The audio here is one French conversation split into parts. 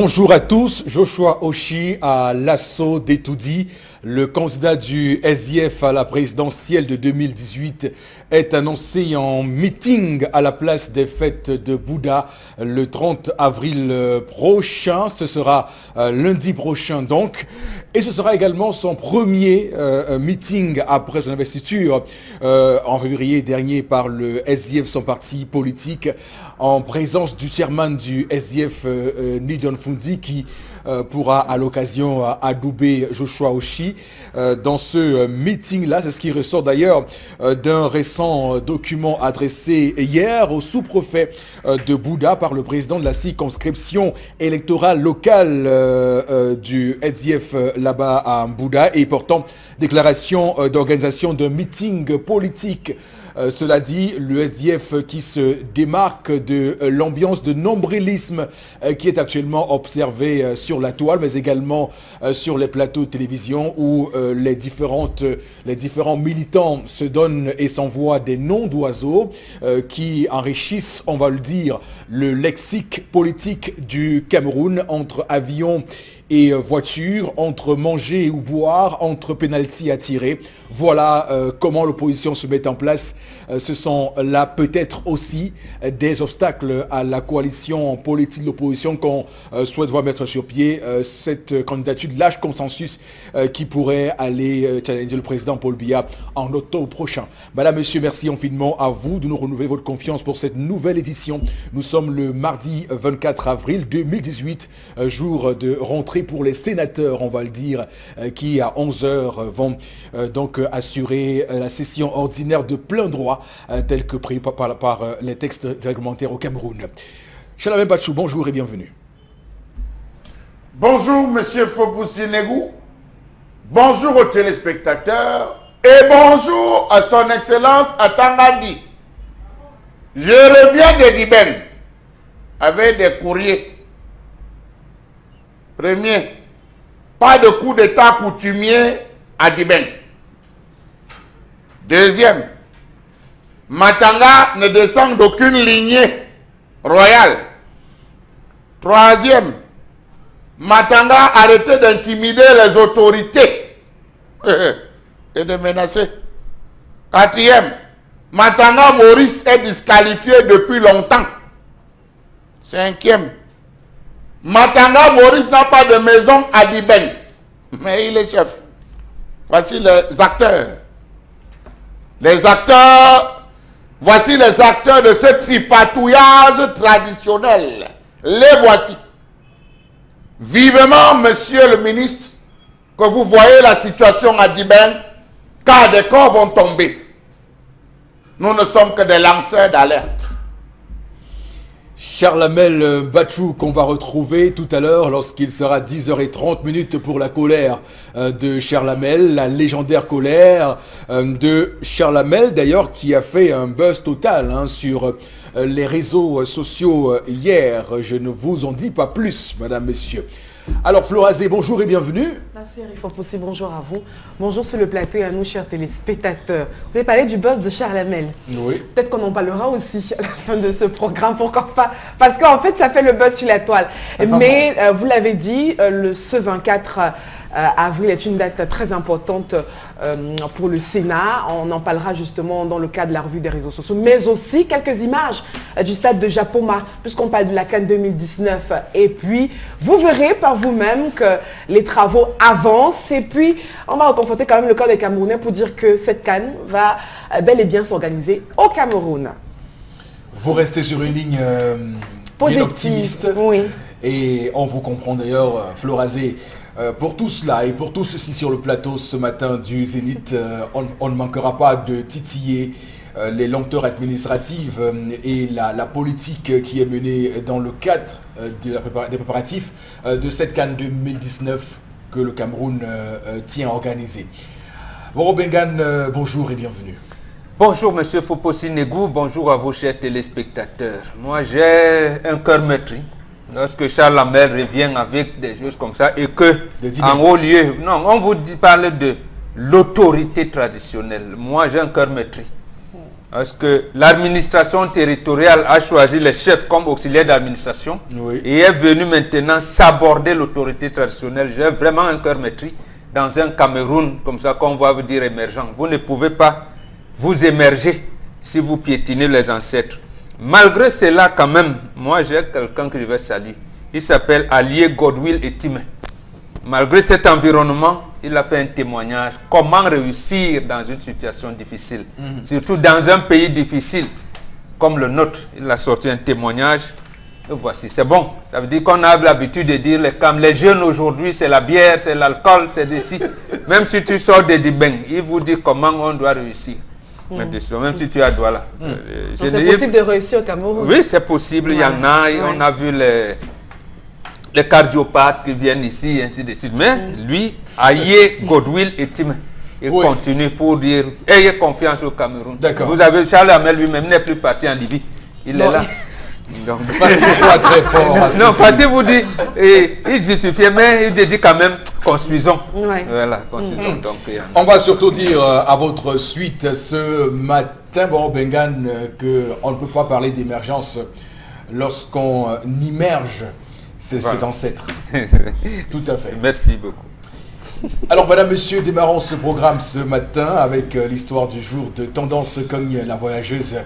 Bonjour à tous, Joshua Oshi à l'assaut d'Etoudi. Le candidat du SDF à la présidentielle de 2018 est annoncé en meeting à la place des fêtes de Bouddha le 30 avril prochain. Ce sera lundi prochain donc. Et ce sera également son premier meeting après son investiture en février dernier par le SDF, son parti politique, en présence du chairman du SDF, Nidjon Fundi, qui pourra à l'occasion adouber Joshua Oshi dans ce meeting-là. C'est ce qui ressort d'ailleurs d'un récent document adressé hier au sous-préfet de Bouddha par le président de la circonscription électorale locale du SDF là-bas à Bouddha et portant déclaration d'organisation d'un meeting politique. Cela dit, le SDF qui se démarque de l'ambiance de nombrilisme qui est actuellement observée sur la toile, mais également sur les plateaux de télévision où les différents militants se donnent et s'envoient des noms d'oiseaux qui enrichissent, on va le dire, le lexique politique du Cameroun entre avions et voiture, entre manger ou boire, entre pénalty à tirer. Voilà comment l'opposition se met en place. Ce sont là peut-être aussi des obstacles à la coalition politique de l'opposition qu'on souhaite voir mettre sur pied. Cette candidature de large consensus qui pourrait aller challenger le président Paul Biya en octobre prochain. Madame, Monsieur, merci infiniment à vous de nous renouveler votre confiance pour cette nouvelle édition. Nous sommes le mardi 24 avril 2018, jour de rentrée pour les sénateurs, on va le dire, qui à 11h vont donc assurer la session ordinaire de plein droit, telle que prévue par les textes réglementaires au Cameroun. Chalamel Bachou, bonjour et bienvenue. Bonjour Monsieur Fopoussinegou, bonjour aux téléspectateurs et bonjour à son Excellence Atangandi. Je reviens de Diben avec des courriers. Premier, pas de coup d'état coutumier à Diben. Deuxième, Matanga ne descend d'aucune lignée royale. Troisième, Matanga arrêtez d'intimider les autorités et de menacer. Quatrième, Matanga Maurice est disqualifié depuis longtemps. Cinquième, Matanga Maurice n'a pas de maison à Diben, mais il est chef. Voici les acteurs. Voici les acteurs de ce tripatouillage traditionnel. Les voici. Vivement, monsieur le ministre, que vous voyez la situation à Diben, car des corps vont tomber. Nous ne sommes que des lanceurs d'alerte. Chalamel Bachou qu'on va retrouver tout à l'heure lorsqu'il sera 10h30 pour la colère de Chalamel, la légendaire colère de Chalamel d'ailleurs qui a fait un buzz total sur les réseaux sociaux hier. Je ne vous en dis pas plus, madame, messieurs. Alors Florazé, bonjour et bienvenue. Merci Rifopoussi, bonjour à vous. Bonjour sur le plateau et à nous chers téléspectateurs. Vous avez parlé du buzz de Chalamel. Oui. Peut-être qu'on en parlera aussi à la fin de ce programme, pourquoi pas. Parce qu'en fait ça fait le buzz sur la toile. Mais vous l'avez dit, ce 24 avril est une date très importante pour le Sénat. On en parlera justement dans le cadre de la revue des réseaux sociaux, mais aussi quelques images du stade de Japoma, puisqu'on parle de la CAN 2019. Et puis, vous verrez par vous-même que les travaux avancent. Et puis, on va reconforter quand même le corps des Camerounais pour dire que cette CAN va bel et bien s'organiser au Cameroun. Vous restez sur une ligne bien optimiste. Oui. Et on vous comprend d'ailleurs, Florazé. Pour tout cela et pour tout ceci sur le plateau ce matin du Zénith, on ne manquera pas de titiller les lenteurs administratives et la politique qui est menée dans le cadre des préparatifs de cette CAN 2019 que le Cameroun tient à organiser. Boro Bengan, bonjour et bienvenue. Bonjour Monsieur Fopoussinegou, bonjour à vos chers téléspectateurs. Moi j'ai un cœur meurtri. Lorsque Chalamel revient avec des choses comme ça et que, en haut lieu, non, on vous parle de l'autorité traditionnelle. Moi, j'ai un cœur meurtri. Parce que l'administration territoriale a choisi les chefs comme auxiliaires d'administration et est venue maintenant s'aborder l'autorité traditionnelle. J'ai vraiment un cœur maîtris dans un Cameroun comme ça qu'on va vous dire émergent. Vous ne pouvez pas vous émerger si vous piétinez les ancêtres. Malgré cela quand même, moi j'ai quelqu'un que je vais saluer. Il s'appelle Allié Godwill Etime. Malgré cet environnement, il a fait un témoignage. Comment réussir dans une situation difficile. Surtout dans un pays difficile comme le nôtre. Il a sorti un témoignage. Et voici, c'est bon. Ça veut dire qu'on a l'habitude de dire les jeunes aujourd'hui, c'est la bière, c'est l'alcool, c'est d'ici. Même si tu sors de Dibeng, il vous dit comment on doit réussir. Même si tu as Douala. C'est possible de réussir au Cameroun. Oui, c'est possible. Il y en a. On a vu les cardiopathes qui viennent ici, ainsi de suite. Mais lui, Aïe Godwill Etime, il continue pour dire ayez confiance au Cameroun. Vous avez Charles Hamel lui-même n'est plus parti en Libye. Il est là. Donc, parce qu'il n'est pas très fort. Non, parce qu'il vous dit, il justifie, mais il dit quand même, construisons. Voilà, construisons. Donc, on va surtout dire à votre suite ce matin, bon, Bengan, qu'on ne peut pas parler d'émergence lorsqu'on immerge ses ancêtres. Tout à fait. Merci beaucoup. Alors, madame, monsieur, démarrons ce programme ce matin avec l'histoire du jour de Tendance Cogne, la voyageuse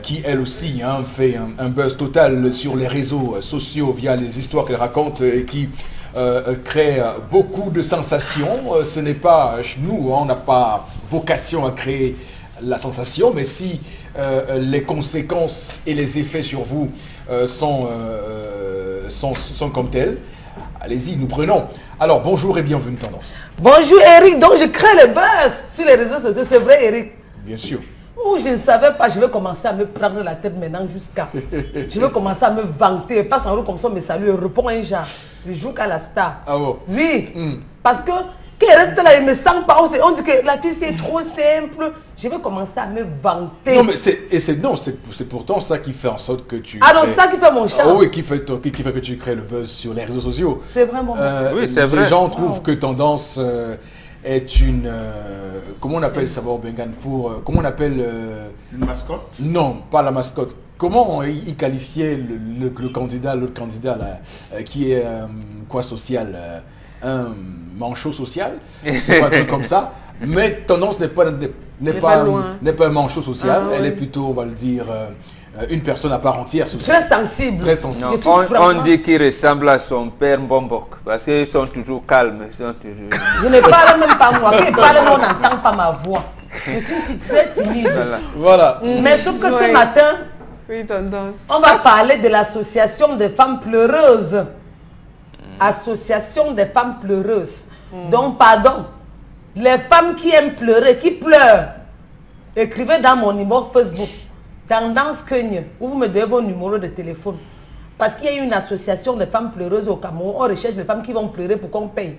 qui, elle aussi, fait un buzz total sur les réseaux sociaux via les histoires qu'elle raconte et qui crée beaucoup de sensations. Ce n'est pas nous, on n'a pas vocation à créer la sensation, mais si les conséquences et les effets sur vous sont comme tels, allez-y, nous prenons. Alors, bonjour et bienvenue Tendance. Bonjour Eric, donc je crée le buzz sur les réseaux sociaux, c'est vrai Eric? Bien sûr. Oh, je ne savais pas, je vais commencer à me prendre la tête maintenant jusqu'à... Je vais commencer à me vanter, passe en route comme ça, me salue, répond un genre, je joue qu'à la star. Ah bon? Oui, parce que quand il reste là, il ne me sent pas, on dit que la fille c'est trop simple, je vais commencer à me vanter. Non, mais c'est pourtant ça qui fait en sorte que tu... Ah donc ça qui fait mon charme. Oh oui, qui fait que tu crées le buzz sur les réseaux sociaux. C'est vraiment... oui, c'est vrai. Les gens trouvent que Tendance est une... comment on appelle ça, Bengan, pour... comment on appelle... Une mascotte? Non, pas la mascotte. Comment il qualifiait l'autre candidat là, qui est quoi social, un manchot social, c'est pas un truc comme ça. Mais Tendance n'est pas un manchot social, elle est plutôt, on va le dire, une personne à part entière. Très sensible. Très sensible. Non, on dit qu'il ressemble à son père Mbombok, parce qu'ils sont toujours calmes. Ils sont toujours... Je ne parle même pas moi, quand il parle, on n'entend pas ma voix. Je suis une fille très timide. Voilà. Mais sauf que ce matin, on va parler de l'association des femmes pleureuses. Association des femmes pleureuses. Donc, pardon, les femmes qui aiment pleurer, qui pleurent, écrivez dans mon numéro Facebook, Tendance Cogne, où vous me donnez vos numéros de téléphone. Parce qu'il y a une association de femmes pleureuses au Cameroun. On recherche les femmes qui vont pleurer pour qu'on paye.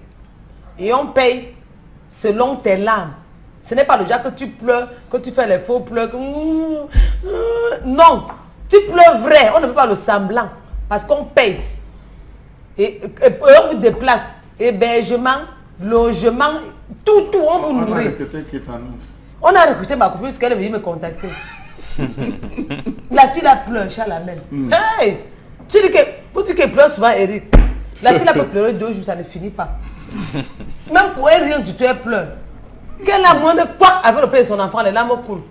Et on paye selon tes larmes. Ce n'est pas le genre que tu pleures, que tu fais les faux pleurs. Non, tu pleures vrai. On ne fait pas le semblant. Parce qu'on paye. Et on vous déplace. Hébergement, logement, tout, on vous nourrit. On a recruté ma copine parce qu'elle est venue me contacter. La fille a pleuré, Chalamel. Hey! Tu dis qu'elle pleure souvent, Eric. La fille a peut pleurer 2 jours, ça ne finit pas. Même pour elle, rien du tout, elle pleure. Quand elle a moins de quoi avec le père de son enfant, les larmes coulent.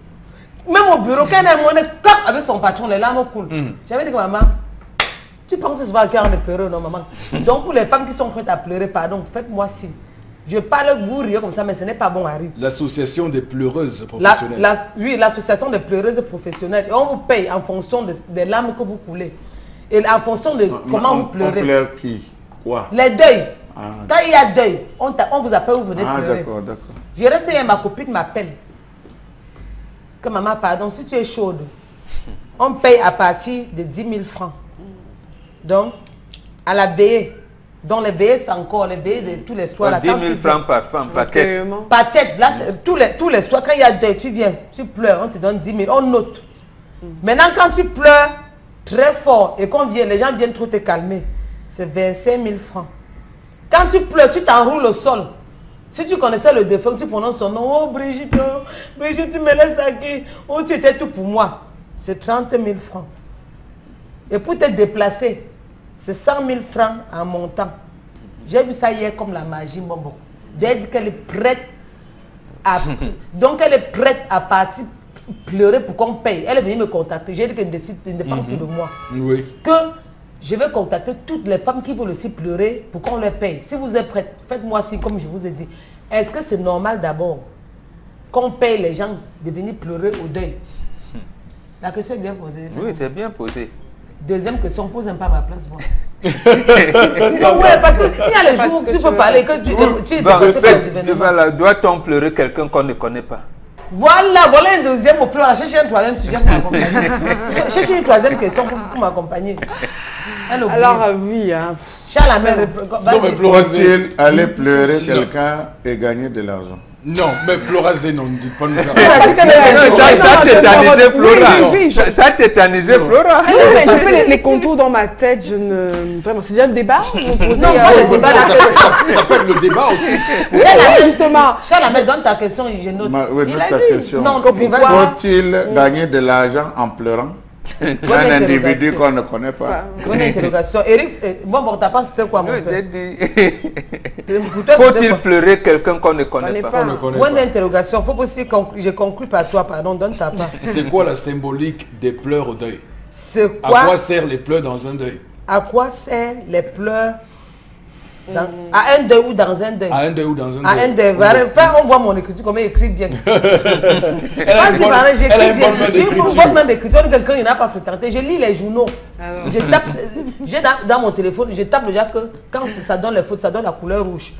Même au bureau, quand elle a moins de quoi avec son patron, les larmes coulent. J'avais dit que maman, tu penses souvent qu'elle a pleuré, non maman? Donc pour les femmes qui sont prêtes à pleurer, pardon, faites-moi signe. Je parle vous rire comme ça, mais ce n'est pas bon, Harry. L'association des pleureuses professionnelles. Oui, l'association des pleureuses professionnelles. Et on vous paye en fonction des larmes que vous coulez. Et en fonction de comment vous pleurez. On pleure qui? Quoi? Les deuils. Quand il y a deuil, on vous appelle, vous venez pleurer. D'accord. Je reste et ma copine m'appelle. Que maman, pardon, si tu es chaude, on paye à partir de 10 000 francs. Donc, à la veillée. Donc les veillées, c'est encore les veillées de tous les soirs. 10 000 francs par femme, par tête. Par tête, là, tous les soirs, quand il y a deuil, tu viens, tu pleures, on te donne 10 000, on note. Maintenant, quand tu pleures très fort et qu'on vient, les gens viennent trop te calmer, c'est 25 000 francs. Quand tu pleures, tu t'enroules au sol, Si tu connaissais le défunt, tu prononces son nom. Oh Brigitte, Brigitte, tu me laisses à qui? Oh, tu étais tout pour moi. C'est 30 000 francs. Et pour te déplacer, c'est 100 000 francs en montant. J'ai vu ça hier comme la magie, Bobo. Elle dit qu'elle est prête à... Donc elle est prête à partir pleurer pour qu'on paye. Elle est venue me contacter. J'ai dit qu'elle ne dépend plus de moi. Oui. Que je vais contacter toutes les femmes qui veulent aussi pleurer pour qu'on les paye. Si vous êtes prêtes, faites-moi signe comme je vous ai dit. Est-ce que c'est normal d'abord qu'on paye les gens de venir pleurer au deuil? La question est bien posée. Oui, c'est bien posé. Deuxième question, pose un peu à ma place. Bon. Non, ouais, parce qu'il y a les jours où tu peux parler, que tu es dépassé par l'événement. Doit-on pleurer quelqu'un qu'on ne connaît pas? Voilà un deuxième au fleur. Cherchez un troisième sujet pour m'accompagner. Cherchez une troisième question pour m'accompagner. Alors, oui. Hein. Charles Amel, faut-il aller pleurer quelqu'un et gagner de l'argent? Non, mais Flora non, ne dit pas nous faire ça tétanisait Flora. Ça tétanisait Flora. Je fais les contours dans ma tête, je ne... Vraiment, c'est déjà le débat? Non, pas le débat. Ça peut être le débat aussi. Justement. Charles Amel, donne ta question, je note. Oui, note ta question. Faut-il gagner de l'argent en pleurant? Un individu qu'on ne connaît pas. Bonne interrogation. Eric, bon, t'as pas c'était quoi mon père? Faut-il pleurer quelqu'un qu'on ne connaît pas? Bonne interrogation. Faut aussi je conclue par toi, pardon, donne ta part. C'est quoi la symbolique des pleurs au deuil? C'est quoi? À quoi servent les pleurs dans un deuil? À quoi servent les pleurs à un deuil ou dans un deuil? À un deuil ou dans un deuil. À un deuil. On voit mon écriture, comment il écrit bien. Elle a une bonne main d'écriture. Quelqu'un n'a pas fréquenté. Je lis les journaux. Je tape, j'ai dans mon téléphone, je tape déjà que quand ça donne les fautes, ça donne la couleur rouge.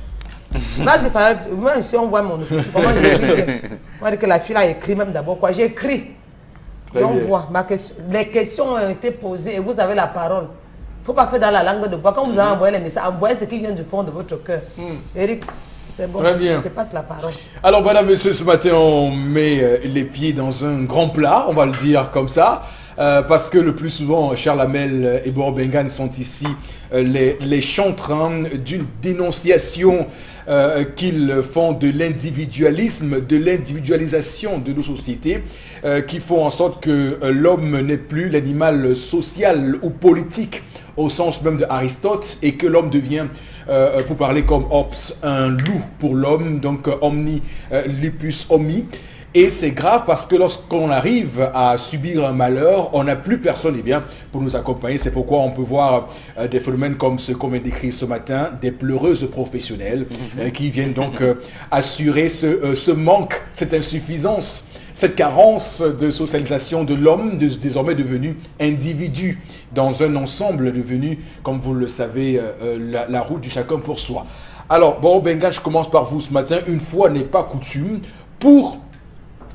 Vas-y, moi si on voit mon écriture, comment je l'écris bien. On va dire que la fille a écrit même d'abord quoi. J'ai écrit. On voit. Les questions ont été posées et vous avez la parole. Il ne faut pas faire dans la langue de bois. Quand vous avez envoyé les messages, envoyez ce qui vient du fond de votre cœur. Eric, c'est bon. Très bien. Je te passe la parole. Alors, madame, monsieur, ce matin, on met les pieds dans un grand plat, on va le dire comme ça. Parce que le plus souvent, Charles Amel et Boro Bengan sont ici les chantres d'une dénonciation qu'ils font de l'individualisme, de l'individualisation de nos sociétés, qui font en sorte que l'homme n'est plus l'animal social ou politique au sens même de Aristote, et que l'homme devient, pour parler comme Hobbes, un loup pour l'homme, donc omni lupus homi. Et c'est grave parce que lorsqu'on arrive à subir un malheur, on n'a plus personne pour nous accompagner. C'est pourquoi on peut voir des phénomènes comme ce qu'on vient décrire ce matin, des pleureuses professionnelles qui viennent donc assurer ce manque, cette insuffisance, cette carence de socialisation de l'homme, désormais devenu individu dans un ensemble devenu, comme vous le savez, la route du chacun pour soi. Alors, bon, Benga, je commence par vous ce matin. Une fois n'est pas coutume, pour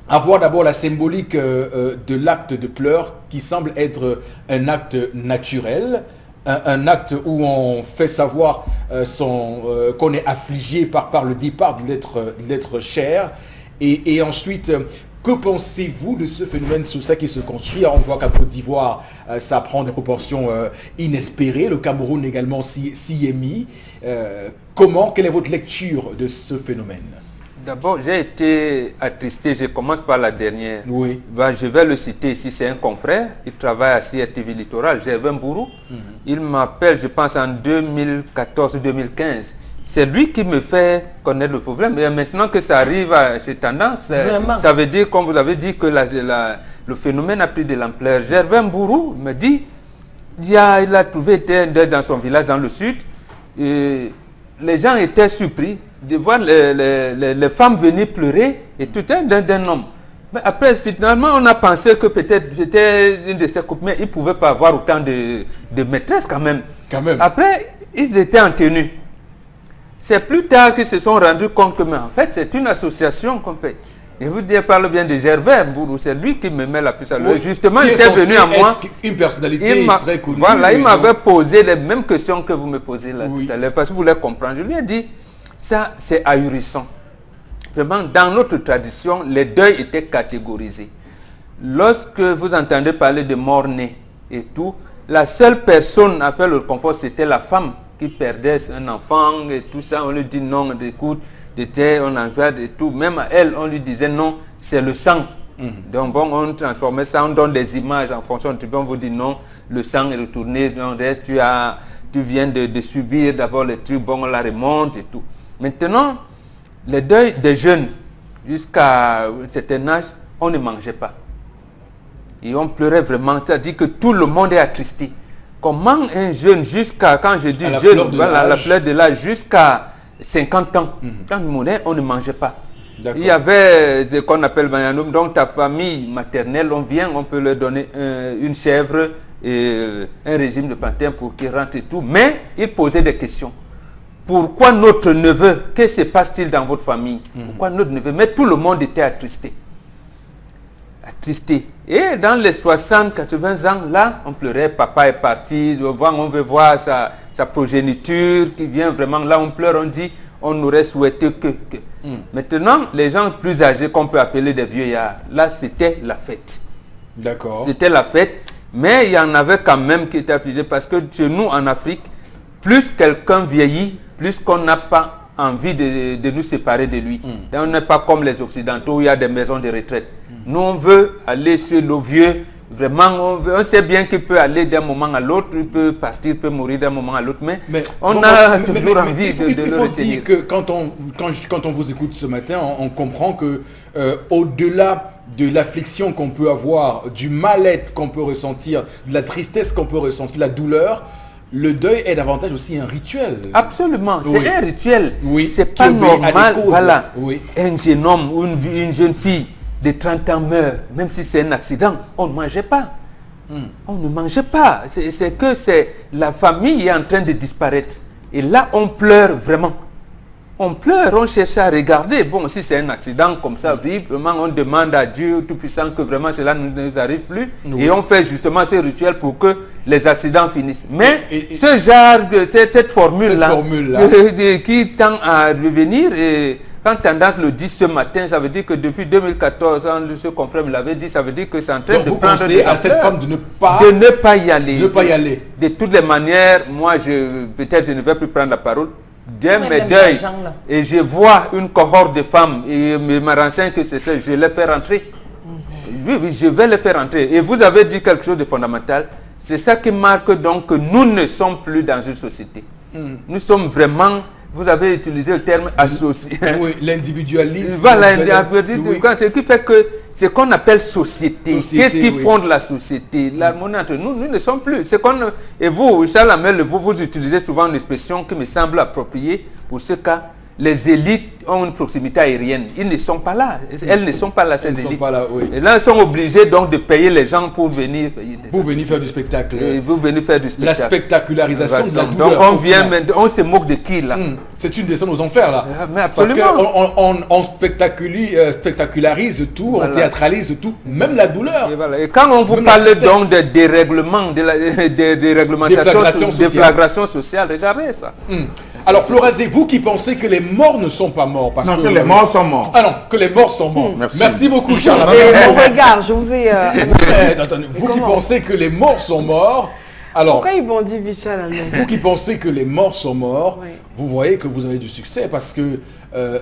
avoir d'abord la symbolique de l'acte de pleurs qui semble être un acte naturel, un acte où on fait savoir qu'on est affligé par le départ de l'être cher. Et ensuite, que pensez-vous de ce phénomène social qui se construit? On voit qu'à Côte d'Ivoire, ça prend des proportions inespérées. Le Cameroun également s'y est mis. Quelle est votre lecture de ce phénomène? D'abord, j'ai été attristé, je commence par la dernière. Oui. Je vais le citer ici, c'est un confrère, il travaille à CRTV Littoral, Gervin Bourou. Il m'appelle, je pense, en 2014-2015. C'est lui qui me fait connaître le problème. Et maintenant que ça arrive chez Tendance, ça veut dire, comme vous avez dit, que le phénomène a pris de l'ampleur. Gervin Bourou me dit, il a trouvé un deuil dans son village dans le sud. Et les gens étaient surpris de voir les femmes venir pleurer et tout d'un homme. Mais après, finalement, on a pensé que peut-être c'était une de ces couples, mais ils ne pouvaient pas avoir autant de maîtresses quand même. Après, ils étaient en tenue. C'est plus tard qu'ils se sont rendus compte que, mais en fait, c'est une association qu'on paye. Je vous dis, parle bien de Gervais Bourou, c'est lui qui me met la puce à l'oreille. Oui, justement, il était venu à moi. Une personnalité très connue. Voilà, il m'avait posé les mêmes questions que vous me posez là tout à l'heure, parce que vous voulez comprendre. Je lui ai dit, ça c'est ahurissant. Vraiment, dans notre tradition, les deuils étaient catégorisés. Lorsque vous entendez parler de mort-née et tout, la seule personne à faire le confort, c'était la femme qui perdait un enfant et tout ça, on lui dit non, écoute, on en fait et tout. Même à elle, on lui disait non, c'est le sang. Donc bon, on transformait ça, on donne des images en fonction du truc, on vous dit non, le sang est retourné, non, reste, tu viens de subir d'abord les trucs, bon, on la remonte et tout. Maintenant, les deuils des jeunes, jusqu'à un certain âge, on ne mangeait pas. Et on pleurait vraiment, c'est-à-dire que tout le monde est attristé. Comment un jeune, jusqu'à, quand je dis jeune, voilà, la fleur de l'âge, jusqu'à 50 ans, quand il mourait, on ne mangeait pas. Il y avait ce qu'on appelle Bayanoum, donc ta famille maternelle, on vient, on peut leur donner une chèvre et un régime de pantin pour qu'ils rentrent et tout. Mais il posait des questions. Pourquoi notre neveu, que se passe-t-il dans votre famille? Pourquoi notre neveu? Mais tout le monde était attristé. Attristé. Et dans les 60, 80 ans, là, on pleurait, papa est parti, on veut voir sa progéniture qui vient vraiment. Là, on pleure, on dit, on aurait souhaité que. Maintenant, les gens plus âgés qu'on peut appeler des vieillards, là, c'était la fête. D'accord. C'était la fête, mais il y en avait quand même qui étaient affligés parce que chez nous, en Afrique, plus quelqu'un vieillit, plus qu'on n'a pas envie de nous séparer de lui. On n'est pas comme les Occidentaux où il y a des maisons de retraite. Nous, on veut aller chez nos vieux. Vraiment, on sait bien qu'il peut aller d'un moment à l'autre, il peut partir, il peut mourir d'un moment à l'autre, mais on a toujours envie de le retenir. Il faut dire que quand on vous écoute ce matin, on comprend que au-delà de l'affliction qu'on peut avoir, du mal-être qu'on peut ressentir, de la tristesse qu'on peut ressentir, de la douleur, le deuil est davantage aussi un rituel. Absolument, c'est un rituel. Oui. C'est pas normal, voilà, un jeune homme ou une jeune fille de 30 ans meurt, même si c'est un accident, on ne mangeait pas. On ne mangeait pas. C'est que la famille est en train de disparaître. Et là, on pleure vraiment. On pleure, on cherche à regarder. Bon, si c'est un accident comme ça, vraiment, on demande à Dieu Tout-Puissant que vraiment cela ne nous arrive plus. Et on fait justement ce rituel pour que les accidents finissent. Mais ce genre, cette formule-là, qui tend à revenir, et quand Tendance le dit ce matin, ça veut dire que depuis 2014, ce confrère me l'avait dit, ça veut dire que c'est en train de prendre à cette femme de ne pas y aller. De toutes les manières, moi, peut-être je ne vais plus prendre la parole. Dieu me deuil et je vois une cohorte de femmes et me renseigne que c'est ça, je les fais rentrer. Oui, je vais les faire rentrer. Et vous avez dit quelque chose de fondamental. C'est ça qui marque donc que nous ne sommes plus dans une société. Nous sommes vraiment, vous avez utilisé le terme associé. Oui, l'individualisme. Voilà, ce qui fait que ce qu'on appelle société. Qu'est-ce qui fonde la société? L'harmonie entre nous, nous ne sommes plus. Et vous, Charles Hamel, vous utilisez souvent une expression qui me semble appropriée pour ce cas. Les élites ont une proximité aérienne. Ils ne sont pas là. Elles ne sont pas là, ces élites. Et là, elles sont obligées donc de payer les gens pour venir. Pour venir faire du spectacle. Pour venir faire du spectacle. La spectacularisation de la douleur. Donc on vient maintenant, on se moque de qui là? C'est une descente aux enfers là. Mais absolument. On spectacularise tout, on théâtralise tout, même la douleur. Et quand on vous parle donc de dérèglement, des réglementations, des flagrations sociales, regardez ça. Alors Florazé, vous qui pensez que les morts ne sont pas morts, parce que les morts sont morts. Ah non, que les morts sont morts. Merci beaucoup Charles. Regarde, je vous ai... vous qui pensez que les morts sont morts, alors... Pourquoi ils m'ont dit Vichal? Vous qui pensez que les morts sont morts, vous voyez que vous avez du succès parce que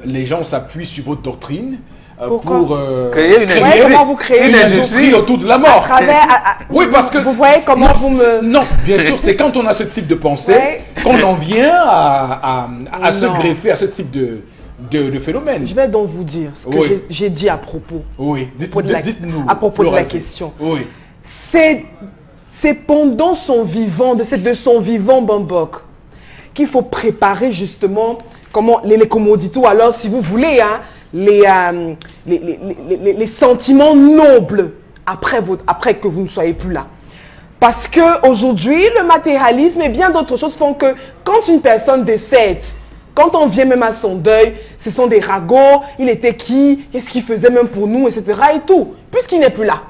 les gens s'appuient sur votre doctrine. Pour créer une industrie autour de la mort. Oui, parce que vous voyez comment vous me... Non, bien sûr, c'est quand on a ce type de pensée qu'on en vient à se greffer à ce type de phénomène. Je vais donc vous dire ce que j'ai dit à propos. Oui, dites-nous. À propos de la question. Oui. C'est pendant son vivant, de son vivant Bambok, qu'il faut préparer justement comment les commodités, ou alors si vous voulez, hein, les sentiments nobles après que vous ne soyez plus là. Parce qu'aujourd'hui, le matérialisme et bien d'autres choses font que quand une personne décède, quand on vient même à son deuil, ce sont des ragots, il était qui, qu'est-ce qu'il faisait même pour nous, etc. et tout, puisqu'il n'est plus là.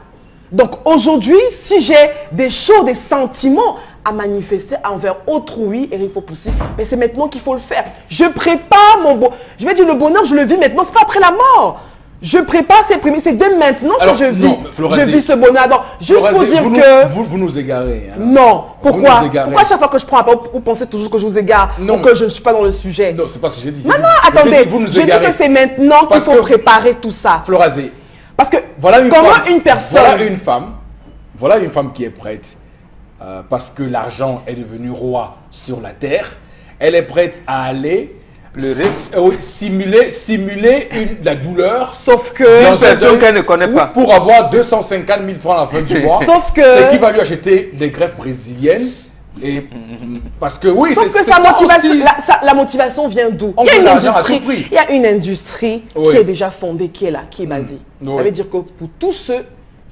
Donc aujourd'hui, si j'ai des choses, des sentiments à manifester envers autrui, et il faut pousser, mais c'est maintenant qu'il faut le faire. Je prépare mon bonheur. Je vais dire le bonheur, je le vis maintenant, c'est pas après la mort. Je prépare ces prémices. C'est dès maintenant Alors, que je vis. non, Je vis ce bonheur. Donc, juste pour dire que... Vous nous égarez. Hein. Non. Pourquoi? Pourquoi à chaque fois que je prends la parole, vous pensez toujours que je vous égare ou que je ne suis pas dans le sujet? Non, c'est pas ce que j'ai dit. Non, attendez. Je dis que c'est maintenant qu'ils sont préparés tout ça. Florazé. Parce que voilà une personne... Voilà une femme qui est prête, parce que l'argent est devenu roi sur la terre. Elle est prête à aller... simuler la douleur, sauf que une personne qu'elle ne connaît pas, pour avoir 250 000 francs à la fin du mois. Sauf que c'est qui va lui acheter des greffes brésiliennes. Et parce que oui, sauf que sa motivation, la motivation vient d'où? Il y a une industrie qui est déjà fondée, qui est là, qui est basée. Ça veut dire que pour tous ceux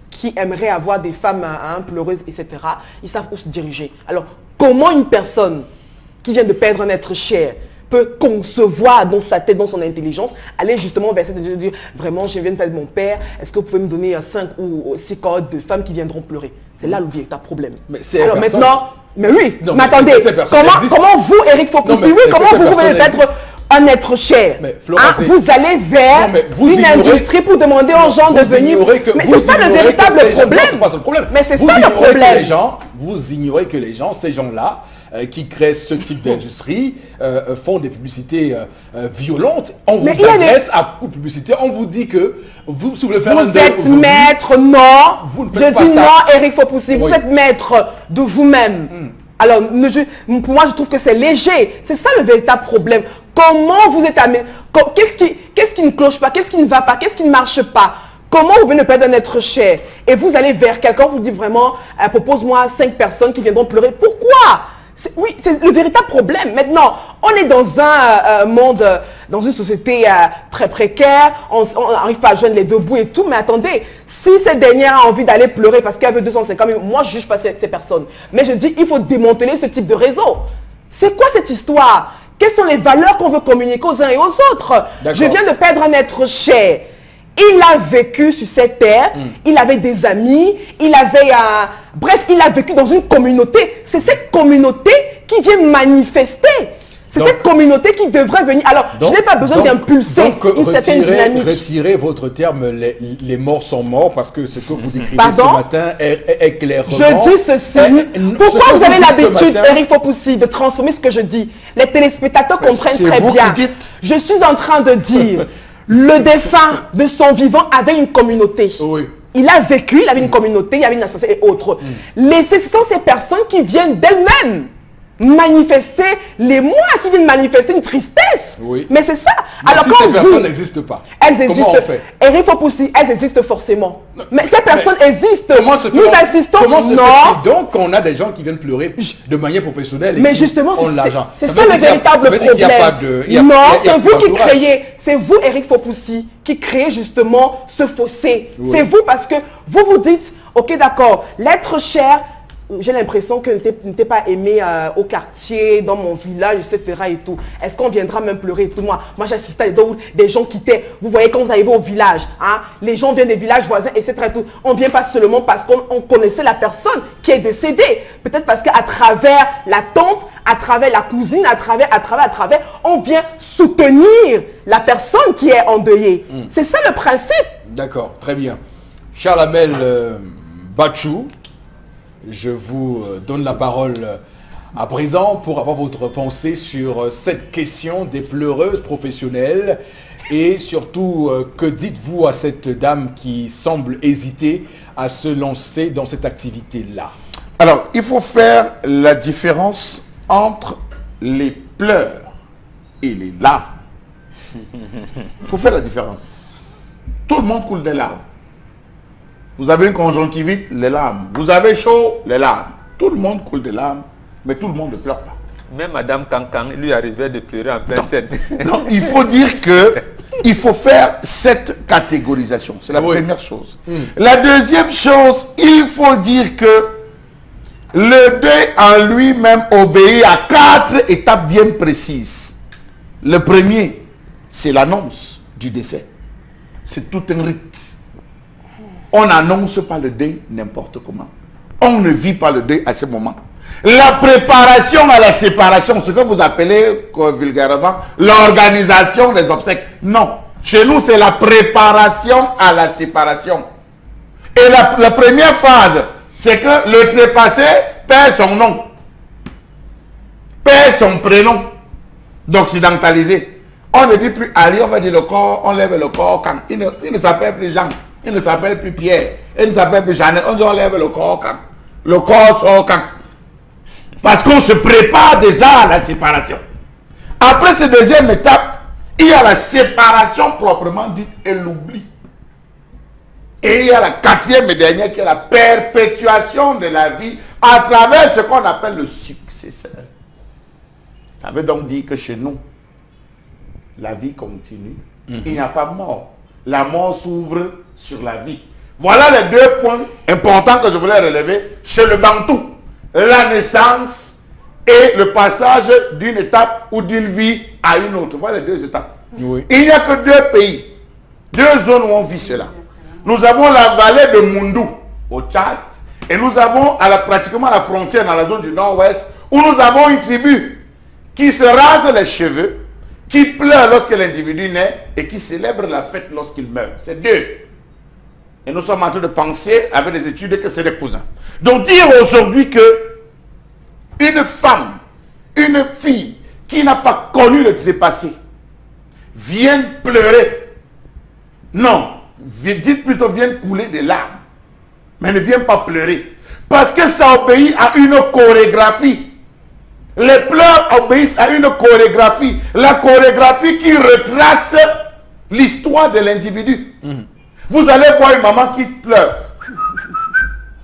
qui aimeraient avoir des femmes pleureuses, etc., ils savent où se diriger. Alors, comment une personne qui vient de perdre un être cher peut concevoir dans sa tête, dans son intelligence, aller justement vers cette dire vraiment je viens de perdre mon père, est-ce que vous pouvez me donner 5 ou 6 cohortes de femmes qui viendront pleurer? C'est là le véritable problème. Mais alors maintenant, mais oui, non, mais attendez, comment vous, Eric Fopoussi, comment vous pouvez être un être cher, vous allez vers une industrie pour demander aux gens de venir. Mais c'est ça le véritable problème. Mais c'est ça le problème. Vous ignorez que les gens, ces gens-là, qui créent ce type d'industrie, font des publicités violentes. On vous adresse à coup de publicité, on vous dit que vous voulez faire vous êtes maître, non. Vous ne faites pas ça. Non, Eric Fopoussi, vous êtes maître de vous-même. Alors, pour moi, je trouve que c'est léger. C'est ça le véritable problème. Comment vous êtes amené? Qu'est-ce qui ne cloche pas? Qu'est-ce qui ne va pas? Qu'est-ce qui ne marche pas? Comment vous venez de perdre un être cher et vous allez vers quelqu'un, vous dites vraiment, propose-moi 5 personnes qui viendront pleurer. Pourquoi? Oui, c'est le véritable problème. Maintenant, on est dans un monde, dans une société très précaire, on n'arrive pas à joindre les deux bouts et tout, mais attendez, si cette dernière a envie d'aller pleurer parce qu'elle veut 250 000, moi je ne juge pas ces personnes. Mais je dis, il faut démanteler ce type de réseau. C'est quoi cette histoire? Quelles sont les valeurs qu'on veut communiquer aux uns et aux autres? Je viens de perdre un être cher. Il a vécu sur cette terre, il avait des amis, il avait bref, il a vécu dans une communauté. C'est cette communauté qui vient manifester. C'est cette communauté qui devrait venir. Alors, je n'ai pas besoin d'impulser une certaine dynamique. Retirez votre terme, les morts sont morts, parce que ce que vous décrivez ce matin est clairement... Je dis ceci. Pourquoi vous avez l'habitude, Eric Fopoussi, de transformer ce que je dis? Les téléspectateurs comprennent très bien. Je suis en train de dire... Le défunt de son vivant avait une communauté. Oui. Il a vécu, il avait une communauté, il y avait une association et autres. Mais ce sont ces personnes qui viennent d'elles-mêmes manifester l'émoi, qui viennent manifester une tristesse. Oui. Mais c'est ça. Mais alors si quand ces personnes n'existent pas, elles existent. Comment on fait? Eric Fopoussi, elles existent forcément. Mais ces personnes existent. Nous assistons. Comment se fait-il donc qu'on a des gens qui viennent pleurer de manière professionnelle et mais justement, c'est ça le véritable problème. Non, c'est vous qui créez. C'est vous, Eric Fopoussi, qui créez justement ce fossé. Oui. C'est vous parce que vous vous dites, ok d'accord, l'être cher, j'ai l'impression que n'était pas aimé au quartier, dans mon village, etc. et tout. Est-ce qu'on viendra même pleurer et tout? Moi j'assistais à des gens qui étaient, vous voyez quand vous arrivez au village, hein, les gens viennent des villages voisins, etc. et tout. On ne vient pas seulement parce qu'on connaissait la personne qui est décédée. Peut-être parce qu'à travers la tante, à travers la cousine, à travers, on vient soutenir la personne qui est endeuillée. C'est ça le principe. D'accord, très bien. Charles Amel Bachou, je vous donne la parole à présent pour avoir votre pensée sur cette question des pleureuses professionnelles et surtout, que dites-vous à cette dame qui semble hésiter à se lancer dans cette activité-là? Alors, il faut faire la différence entre les pleurs et les larmes. Il faut faire la différence. Tout le monde coule des larmes. Vous avez une conjonctivite, les larmes. Vous avez chaud, les larmes. Tout le monde coule des larmes, mais tout le monde ne pleure pas. Même Madame Cancan, lui arrivait de pleurer en pleine scène. Non, il faut dire que il faut faire cette catégorisation. C'est la première chose. La deuxième chose, il faut dire que le deuil en lui-même obéit à 4 étapes bien précises. Le premier, c'est l'annonce du décès. C'est tout un rite. On n'annonce pas le deuil n'importe comment. On ne vit pas le deuil à ce moment. La préparation à la séparation, ce que vous appelez vulgairement l'organisation des obsèques. Non. Chez nous, c'est la préparation à la séparation. Et la première phase, c'est que le trépassé perd son nom, perd son prénom d'occidentalisé. On ne dit plus Ali, on va dire le corps, on lève le corps quand. Il ne s'appelle plus Jean, il ne s'appelle plus Pierre, il ne s'appelle plus Jeannette, on dit on lève le corps quand. Le corps sort quand. Parce qu'on se prépare déjà à la séparation. Après cette deuxième étape, il y a la séparation proprement dite et l'oubli. Et il y a la quatrième et dernière qui est la perpétuation de la vie à travers ce qu'on appelle le successeur. Ça veut donc dire que chez nous, la vie continue. Il n'y a pas mort. La mort s'ouvre sur la vie. Voilà les deux points importants que je voulais relever chez le Bantou. La naissance et le passage d'une étape ou d'une vie à une autre. Voilà les deux étapes. Oui. Il n'y a que deux pays, deux zones où on vit cela. Nous avons la vallée de Moundou au Tchad et nous avons pratiquement la frontière dans la zone du nord-ouest où nous avons une tribu qui se rase les cheveux, qui pleure lorsque l'individu naît et qui célèbre la fête lorsqu'il meurt. C'est deux. Et nous sommes en train de penser avec des études que c'est des cousins. Donc dire aujourd'hui que une femme, une fille qui n'a pas connu le trépassé vient pleurer. Non, dites plutôt vient couler des larmes. Mais ne vient pas pleurer. Parce que ça obéit à une chorégraphie. Les pleurs obéissent à une chorégraphie. La chorégraphie qui retrace l'histoire de l'individu. Vous allez voir une maman qui pleure.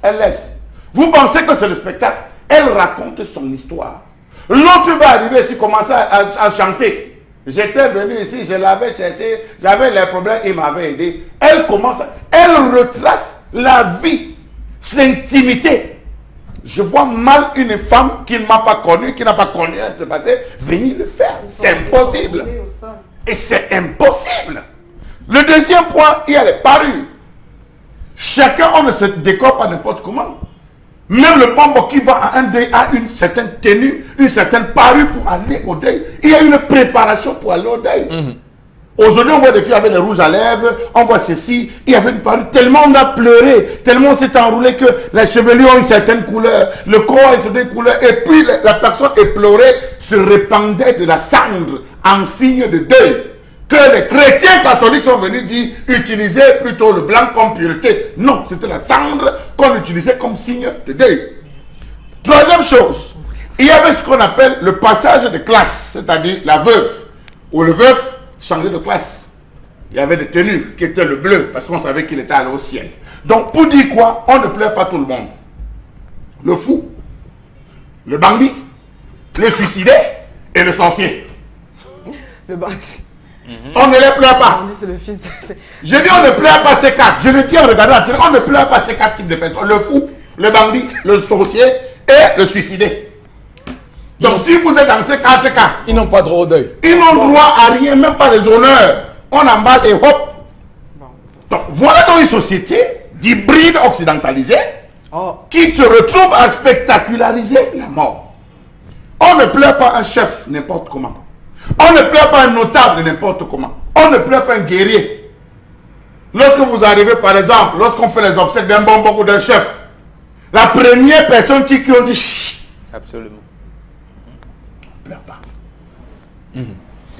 Elle laisse. Vous pensez que c'est le spectacle. Elle raconte son histoire. L'autre va arriver ici, commencer à chanter. J'étais venu ici, je l'avais cherché, j'avais les problèmes, il m'avait aidé. Elle commence, elle retrace la vie, l'intimité. Je vois mal une femme qui ne m'a pas connue, qui n'a pas connu un passé, venir le faire. C'est impossible. Et c'est impossible. Le deuxième point, il y a les parures. Chacun, on ne se décore pas n'importe comment. Même le membre qui va à un deuil a une certaine tenue, une certaine parure pour aller au deuil. Il y a une préparation pour aller au deuil. Aujourd'hui, on voit des filles avec les rouges à lèvres, on voit ceci, il y avait une parure. Tellement on a pleuré, tellement on s'est enroulé que les chevelures ont une certaine couleur, le corps a une certaine couleur, et puis la personne éplorée se répandait de la cendre en signe de deuil. Que les chrétiens catholiques sont venus dire utiliser plutôt le blanc comme pureté. Non, c'était la cendre qu'on utilisait comme signe de deuil. Troisième chose, il y avait ce qu'on appelle le passage de classe, c'est-à-dire la veuve ou le veuf changeait de classe. Il y avait des tenues qui étaient le bleu parce qu'on savait qu'il était allé au ciel. Donc pour dire quoi, on ne pleure pas tout le monde. Le fou, le bandit, le suicidé et le sorcier. Le bandit. On ne les pleure pas. Le fils de... Je dis on ne pleure pas ces quatre. Je le dis en regardant la télé, on ne pleure pas ces quatre types de personnes. Le fou, le bandit, le sorcier et le suicidé. Donc si vous êtes dans ces quatre cas, ils n'ont pas droit au deuil. Ils n'ont droit à rien, même pas les honneurs. On emballe et hop. Donc voilà donc une société d'hybride occidentalisé qui se retrouve à spectaculariser la mort. On ne pleure pas un chef n'importe comment. On ne pleure pas un notable n'importe comment. On ne pleure pas un guerrier. Lorsque vous arrivez, par exemple, lorsqu'on fait les obsèques d'un bonbon ou d'un chef, la première personne qui ont dit chut. Absolument. On ne pleure pas.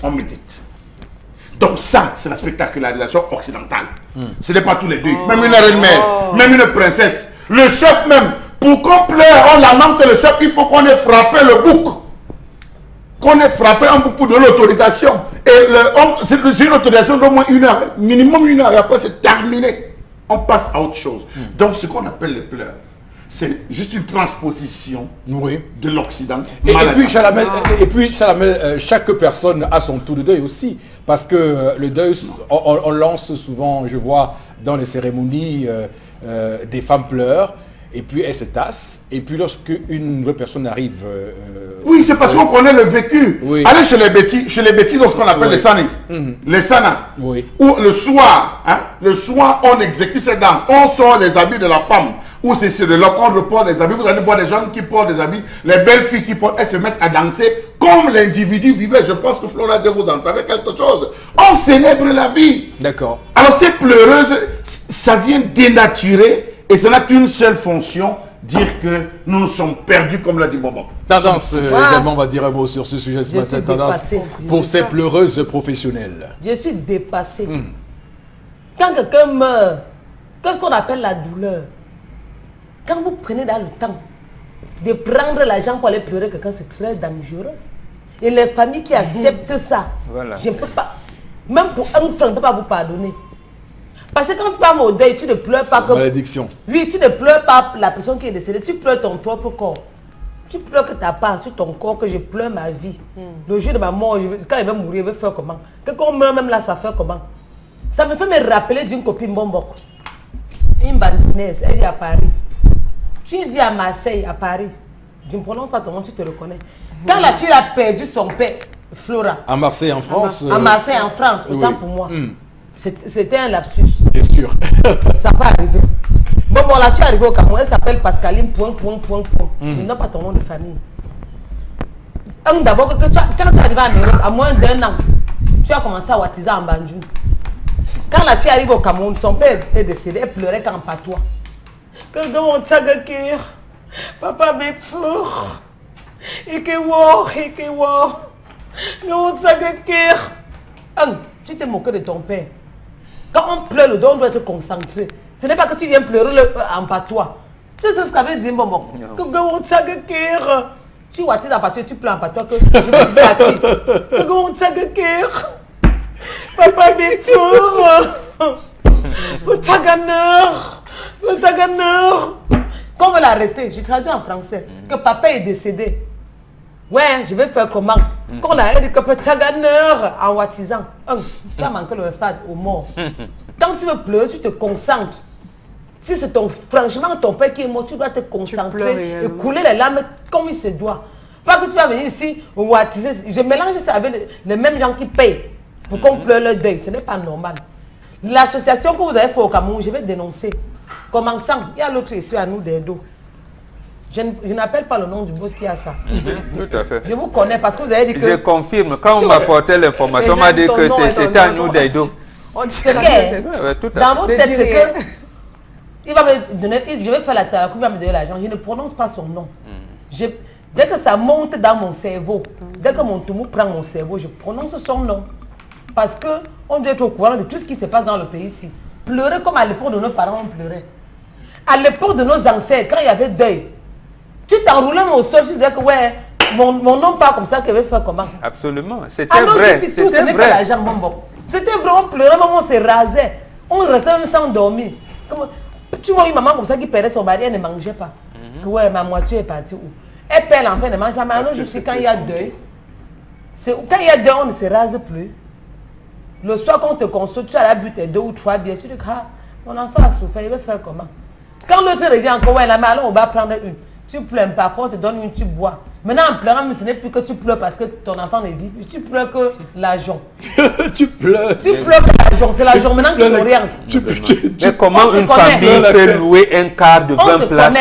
On médite. Donc ça, c'est la spectacularisation occidentale. Ce n'est pas tous les deux. Même une reine-mère, même une princesse. Le chef même, pour qu'on pleure, on lamente que le chef, il faut qu'on ait frappé le bouc. Qu'on ait frappé un bouc pour de l'autorisation. Et c'est une autorisation d'au moins 1 heure. Minimum 1 heure. Et après, c'est terminé. On passe à autre chose. Donc, ce qu'on appelle les pleurs, c'est juste une transposition de l'Occident. Et puis, Chalamel, chaque personne a son tour de deuil aussi. Parce que le deuil, on lance souvent, je vois, dans les cérémonies, des femmes pleurent. Et puis elles se tassent. Et puis lorsque une nouvelle personne arrive... oui, c'est parce qu'on connaît le vécu. Allez chez les bêtis, dans ce qu'on appelle les sanis. Les sanas. Où le soir, on exécute ces danses. On sort les habits de la femme. où c'est de l'homme, on porte des habits. Vous allez voir des gens qui portent des habits, les belles filles qui portent, elles se mettent à danser comme l'individu vivait. Je pense que Florazé, vous en savez quelque chose. On célèbre la vie. D'accord. Alors ces pleureuses, ça vient dénaturer et ça n'a qu'une seule fonction, dire que nous nous sommes perdus, comme l'a dit Bobo. Tendance, également, on va dire un mot sur ce sujet ce matin. Tendance pour ces pleureuses professionnelles. Je suis dépassée. Quand quelqu'un meurt, qu'est-ce qu'on appelle la douleur? Quand vous prenez dans le temps de prendre l'argent pour aller pleurer quelqu'un, c'est très dangereux. Et les familles qui acceptent ça, je ne peux pas. Même pour un franc, je ne peux pas vous pardonner. Parce que quand tu vas au deuil, tu ne pleures pas comme... Malédiction. Oui, tu ne pleures pas la personne qui est décédée, tu pleures ton propre corps. Tu pleures que ta part sur ton corps, que je pleure ma vie. Le jour de ma mort, quand il va mourir, il va faire comment? Quand on meurt même là, ça fait comment? Ça me fait me rappeler d'une copine Bombok. Une bandinaise, elle est à Paris. Tu vis à Marseille, à Paris. Je ne prononce pas ton nom, tu te reconnais. Quand la fille a perdu son père, Flora. À Marseille, en France. À Marseille, en France, autant pour moi. C'était un lapsus. Bien sûr. Ça va arriver. Bon, la fille est arrivée au Cameroun, elle s'appelle Pascaline, Je n'ai pas ton nom de famille. D'abord, quand tu arrives en Europe, à moins d'1 an, tu as commencé à wattiser en Banjou. Quand la fille arrive au Cameroun, son père est décédé, elle pleurait qu'en patois. Papa me fort. Et que tu t'es moqué de ton père. Quand on pleure, le don doit être concentré. Ce n'est pas que tu viens pleurer en patois. Tu sais ce qu'avait dit Momo. Tu vois, tu es en patois, tu pleures en patois. Que papa me fort. Quand on veut l'arrêter, j'ai traduit en français que papa est décédé. Ouais, je vais faire comment? Quand on a dit que Taganeur en wattisant, tu as manqué le respect au mort. Quand tu veux pleurer, tu te concentres. Si c'est franchement ton père qui est mort, tu dois te concentrer et couler les larmes comme il se doit. Pas que tu vas venir ici wattiser. Je mélange ça avec les mêmes gens qui payent pour qu'on pleure leur deuil. Ce n'est pas normal. L'association que vous avez fait au Cameroun, je vais dénoncer. Commençant, il y a l'autre ici à nous des dos. Je n'appelle pas le nom du boss qui a ça. Tout à fait. Je vous connais parce que vous avez dit que... Je confirme. Quand on m'apportait l'information, on m'a dit que c'était à nous des dos. Dans votre tête, c'est que... Il va me donner... Je vais faire la thérapie, il va me donner l'argent. Je ne prononce pas son nom. Dès que ça monte dans mon cerveau, dès que mon toumou prend mon cerveau, je prononce son nom. Parce qu'on doit être au courant de tout ce qui se passe dans le pays ici. Pleurer comme à l'époque de nos parents, on pleurait. À l'époque de nos ancêtres, quand il y avait deuil, tu t'enroulais au sol, tu disais que ouais, mon nom pas comme ça, qu'il veut faire comment? Absolument, c'était vrai. C'était vrai. C'était vrai, on pleurait, même on se rasait. On restait même sans dormir. Tu vois une maman comme ça qui perdait son mari, elle ne mangeait pas. Que ouais, ma moitié est partie où? Elle perd l'enfant, elle ne mange pas. Mais alors, juste quand il y a deuil, quand il y a deuil, on ne se rase plus. Le soir quand on te console, tu as la but 2 ou 3 bières, tu dis ah, mon enfant a souffert, il va faire comment? Quand l'autre revient encore, ouais, là, mais alors on va prendre une. Tu pleures pas, on te donne une, tu bois. Maintenant en pleurant, mais ce n'est plus que tu pleures parce que ton enfant est dit, tu pleures que l'argent. Tu pleures. Tu pleures que l'argent, c'est l'argent maintenant qui t'oriente. Mais comment une famille peut louer un quart de 20 places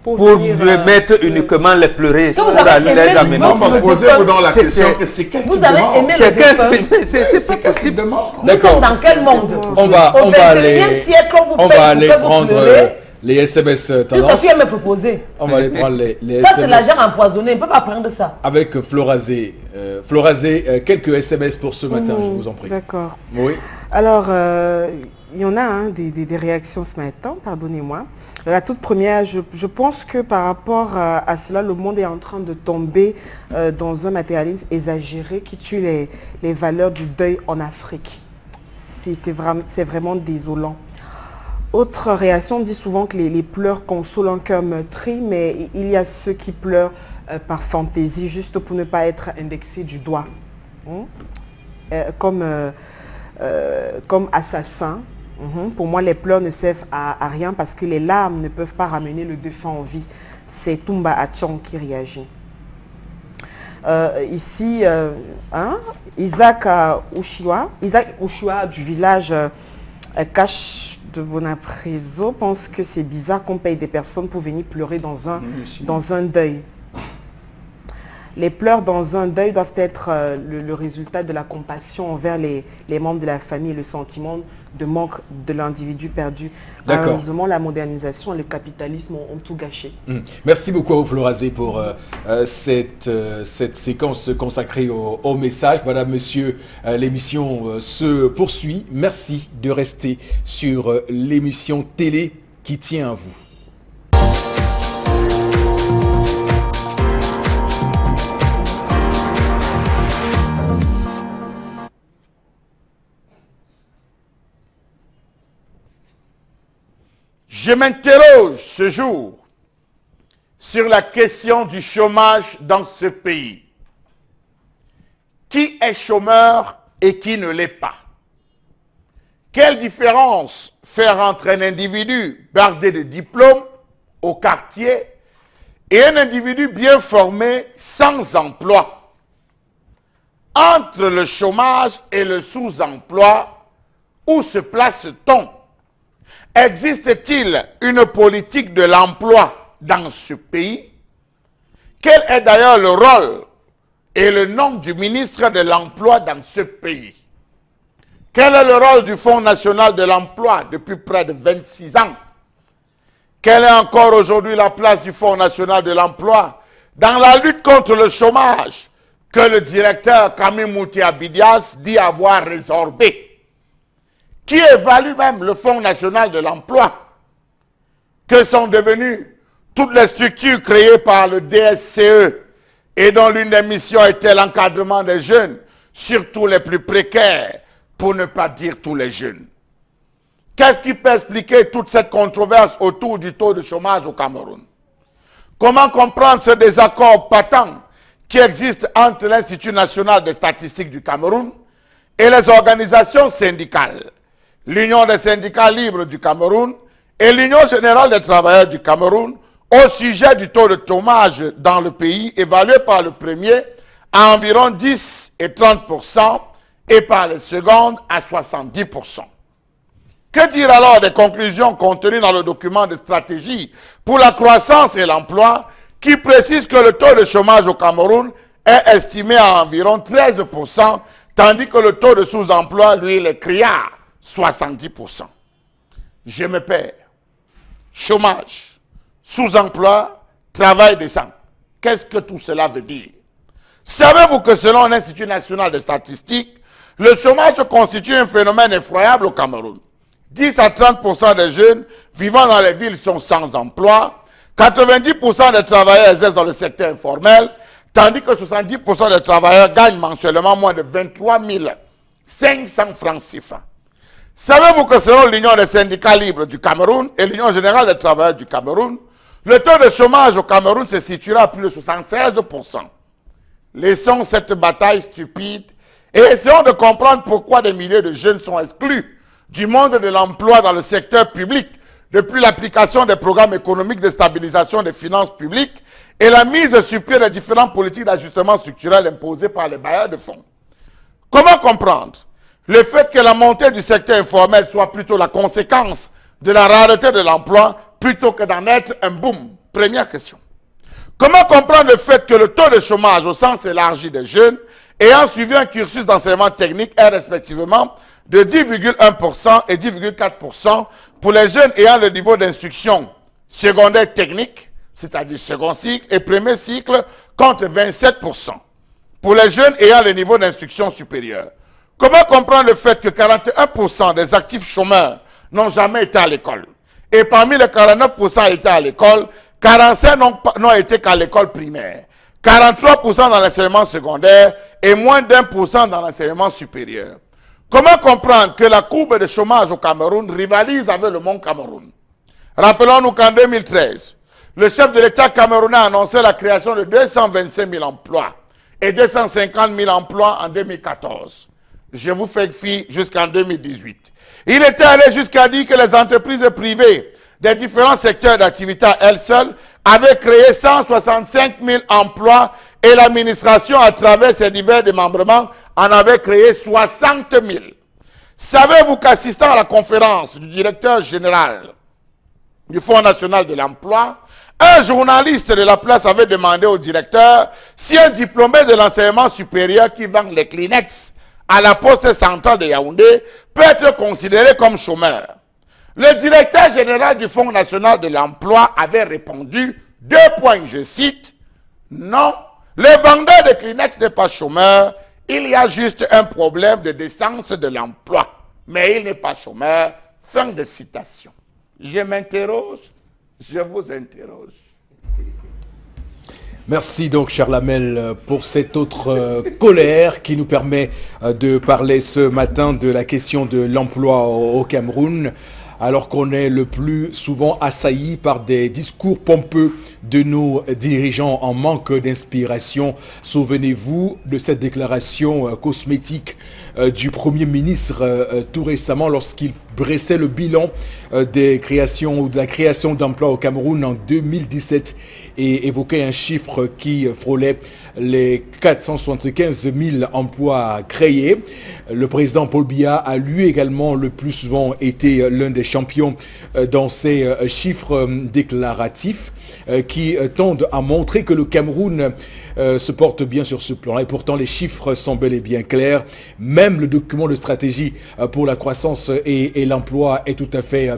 pour lui mettre uniquement les pleurer? Vous avez aimé le peuple. Posez-vous dans la question que c'est quel type de monde? Vous avez aimé le peuple. C'est pas possible. Nous sommes dans quel monde? On va aller prendre les SMS tendance. Tout à me proposer. On va aller prendre les SMS. Ça c'est l'argent empoisonné, on ne peut pas prendre ça. Avec Florazé. Florazé, quelques SMS pour ce matin, je vous en prie. D'accord. Oui. Alors, il y en a des réactions ce matin, pardonnez-moi. La toute première, je pense que par rapport à cela, le monde est en train de tomber dans un matérialisme exagéré qui tue les valeurs du deuil en Afrique. C'est vraiment désolant. Autre réaction, on dit souvent que les pleurs consolent un cœur meurtri, mais il y a ceux qui pleurent par fantaisie, juste pour ne pas être indexés du doigt. Comme assassin. Pour moi, les pleurs ne servent à rien parce que les larmes ne peuvent pas ramener le défunt en vie. C'est Toumba Achong qui réagit. Ici, Isaac Ushiwa du village de Bonapriso pense que c'est bizarre qu'on paye des personnes pour venir pleurer dans un deuil. Les pleurs dans un deuil doivent être le résultat de la compassion envers les membres de la famille et le sentiment de manque de l'individu perdu. Malheureusement, la modernisation et le capitalisme ont tout gâché. Merci beaucoup à vous, Florazé, pour cette séquence consacrée au message. Madame, monsieur, l'émission se poursuit. Merci de rester sur l'émission télé qui tient à vous. Je m'interroge ce jour sur la question du chômage dans ce pays. Qui est chômeur et qui ne l'est pas? Quelle différence faire entre un individu bardé de diplômes au quartier et un individu bien formé sans emploi? Entre le chômage et le sous-emploi, où se place-t-on? Existe-t-il une politique de l'emploi dans ce pays? Quel est d'ailleurs le rôle et le nom du ministre de l'Emploi dans ce pays? Quel est le rôle du Fonds national de l'emploi depuis près de 26 ans? Quelle est encore aujourd'hui la place du Fonds national de l'emploi dans la lutte contre le chômage que le directeur Camille Mouti-Abidias dit avoir résorbé? Qui évalue même le Fonds national de l'emploi? Que sont devenues toutes les structures créées par le DSCE et dont l'une des missions était l'encadrement des jeunes, surtout les plus précaires, pour ne pas dire tous les jeunes? Qu'est-ce qui peut expliquer toute cette controverse autour du taux de chômage au Cameroun? Comment comprendre ce désaccord patent qui existe entre l'Institut national des statistiques du Cameroun et les organisations syndicales, l'Union des syndicats libres du Cameroun et l'Union générale des travailleurs du Cameroun au sujet du taux de chômage dans le pays évalué par le premier à environ 10 et 30% et par le second à 70%. Que dire alors des conclusions contenues dans le document de stratégie pour la croissance et l'emploi qui précise que le taux de chômage au Cameroun est estimé à environ 13%, tandis que le taux de sous-emploi, lui, il est criard, 70%. Je me perds. Chômage, sous-emploi, travail décent. Qu'est-ce que tout cela veut dire? Savez-vous que selon l'Institut national des statistiques, le chômage constitue un phénomène effroyable au Cameroun? 10 à 30% des jeunes vivant dans les villes sont sans emploi, 90% des travailleurs exercent dans le secteur informel, tandis que 70% des travailleurs gagnent mensuellement moins de 23 500 francs CFA. Savez-vous que selon l'Union des syndicats libres du Cameroun et l'Union générale des travailleurs du Cameroun, le taux de chômage au Cameroun se situera à plus de 76%. Laissons cette bataille stupide et essayons de comprendre pourquoi des milliers de jeunes sont exclus du monde de l'emploi dans le secteur public depuis l'application des programmes économiques de stabilisation des finances publiques et la mise sur pied des différentes politiques d'ajustement structurel imposées par les bailleurs de fonds. Comment comprendre le fait que la montée du secteur informel soit plutôt la conséquence de la rareté de l'emploi plutôt que d'en être un boom? Première question. Comment comprendre le fait que le taux de chômage au sens élargi des jeunes ayant suivi un cursus d'enseignement technique est respectivement de 10,1% et 10,4% pour les jeunes ayant le niveau d'instruction secondaire technique, c'est-à-dire second cycle, et premier cycle, contre 27% pour les jeunes ayant le niveau d'instruction supérieure? Comment comprendre le fait que 41% des actifs chômeurs n'ont jamais été à l'école? Et parmi les 49% étaient à l'école, 45 n'ont été qu'à l'école primaire, 43% dans l'enseignement secondaire et moins d'1% dans l'enseignement supérieur. Comment comprendre que la courbe de chômage au Cameroun rivalise avec le monde Cameroun? Rappelons-nous qu'en 2013, le chef de l'État camerounais a annoncé la création de 225 000 emplois et 250 000 emplois en 2014. Je vous fais fi jusqu'en 2018. Il était allé jusqu'à dire que les entreprises privées des différents secteurs d'activité à elles seules avaient créé 165 000 emplois et l'administration, à travers ses divers démembrements, en avait créé 60 000. Savez-vous qu'assistant à la conférence du directeur général du Fonds national de l'emploi, un journaliste de la place avait demandé au directeur si un diplômé de l'enseignement supérieur qui vend les Kleenex à la poste centrale de Yaoundé peut être considéré comme chômeur. Le directeur général du Fonds national de l'emploi avait répondu, 2 points, je cite, non, le vendeur de Kleenex n'est pas chômeur, il y a juste un problème de décence de l'emploi, mais il n'est pas chômeur. Fin de citation. Je m'interroge, je vous interroge. Merci donc Charles Hamel pour cette autre colère qui nous permet de parler ce matin de la question de l'emploi au Cameroun, alors qu'on est le plus souvent assailli par des discours pompeux de nos dirigeants en manque d'inspiration. Souvenez-vous de cette déclaration cosmétique du Premier ministre tout récemment lorsqu'il dressait le bilan des créations ou de la création d'emplois au Cameroun en 2017 et évoquait un chiffre qui frôlait les 475 000 emplois créés. Le président Paul Biya a lui également le plus souvent été l'un des champions dans ces chiffres déclaratifs qui tendent à montrer que le Cameroun se porte bien sur ce plan. Et pourtant, les chiffres sont bel et bien clairs. Même le document de stratégie pour la croissance et l'emploi est tout à fait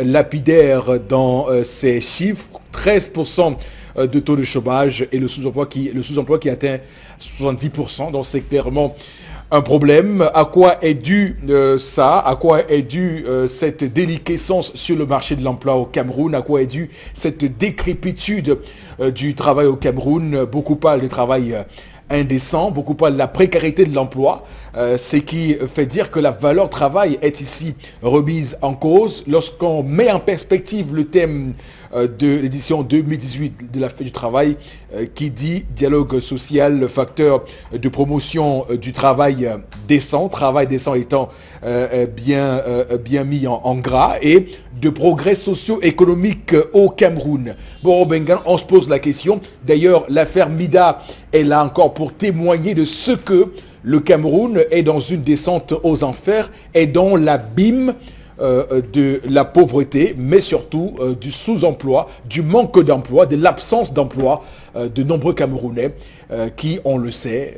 lapidaire dans ces chiffres. 13% de taux de chômage et le sous-emploi qui atteint 70%. Donc c'est clairement un problème. À quoi est dû ça? À quoi est due cette déliquescence sur le marché de l'emploi au Cameroun? À quoi est due cette décrépitude du travail au Cameroun? Beaucoup parlent de travail indécent, beaucoup parlent de la précarité de l'emploi, ce qui fait dire que la valeur travail est ici remise en cause. Lorsqu'on met en perspective le thème de l'édition 2018 de la Fête du travail qui dit dialogue social, le facteur de promotion du travail décent étant bien mis en gras, et de progrès socio-économique au Cameroun. Bon, Bengan, on se pose la question. D'ailleurs, l'affaire Mida est là encore pour témoigner de ce que le Cameroun est dans une descente aux enfers, est dans l'abîme de la pauvreté, mais surtout du sous-emploi, du manque d'emploi, de l'absence d'emploi de nombreux Camerounais qui, on le sait,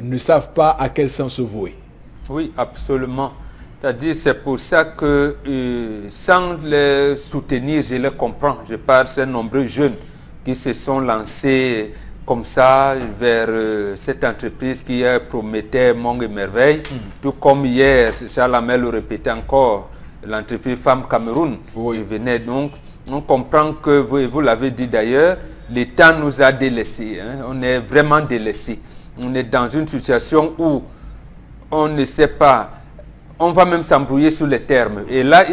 ne savent pas à quel sens se vouer. Oui, absolument. C'est-à-dire, c'est pour ça que sans les soutenir, je les comprends. Je parle de ces nombreux jeunes qui se sont lancés comme ça vers cette entreprise qui promettait Mong et Merveille. Tout comme hier, Charles Hamel le répétait encore, l'entreprise Femme Cameroun. Oui. Venait donc, on comprend que, vous l'avez dit d'ailleurs, l'État nous a délaissés. Hein. On est vraiment délaissés. On est dans une situation où on ne sait pas, on va même s'embrouiller sur les termes. Et là,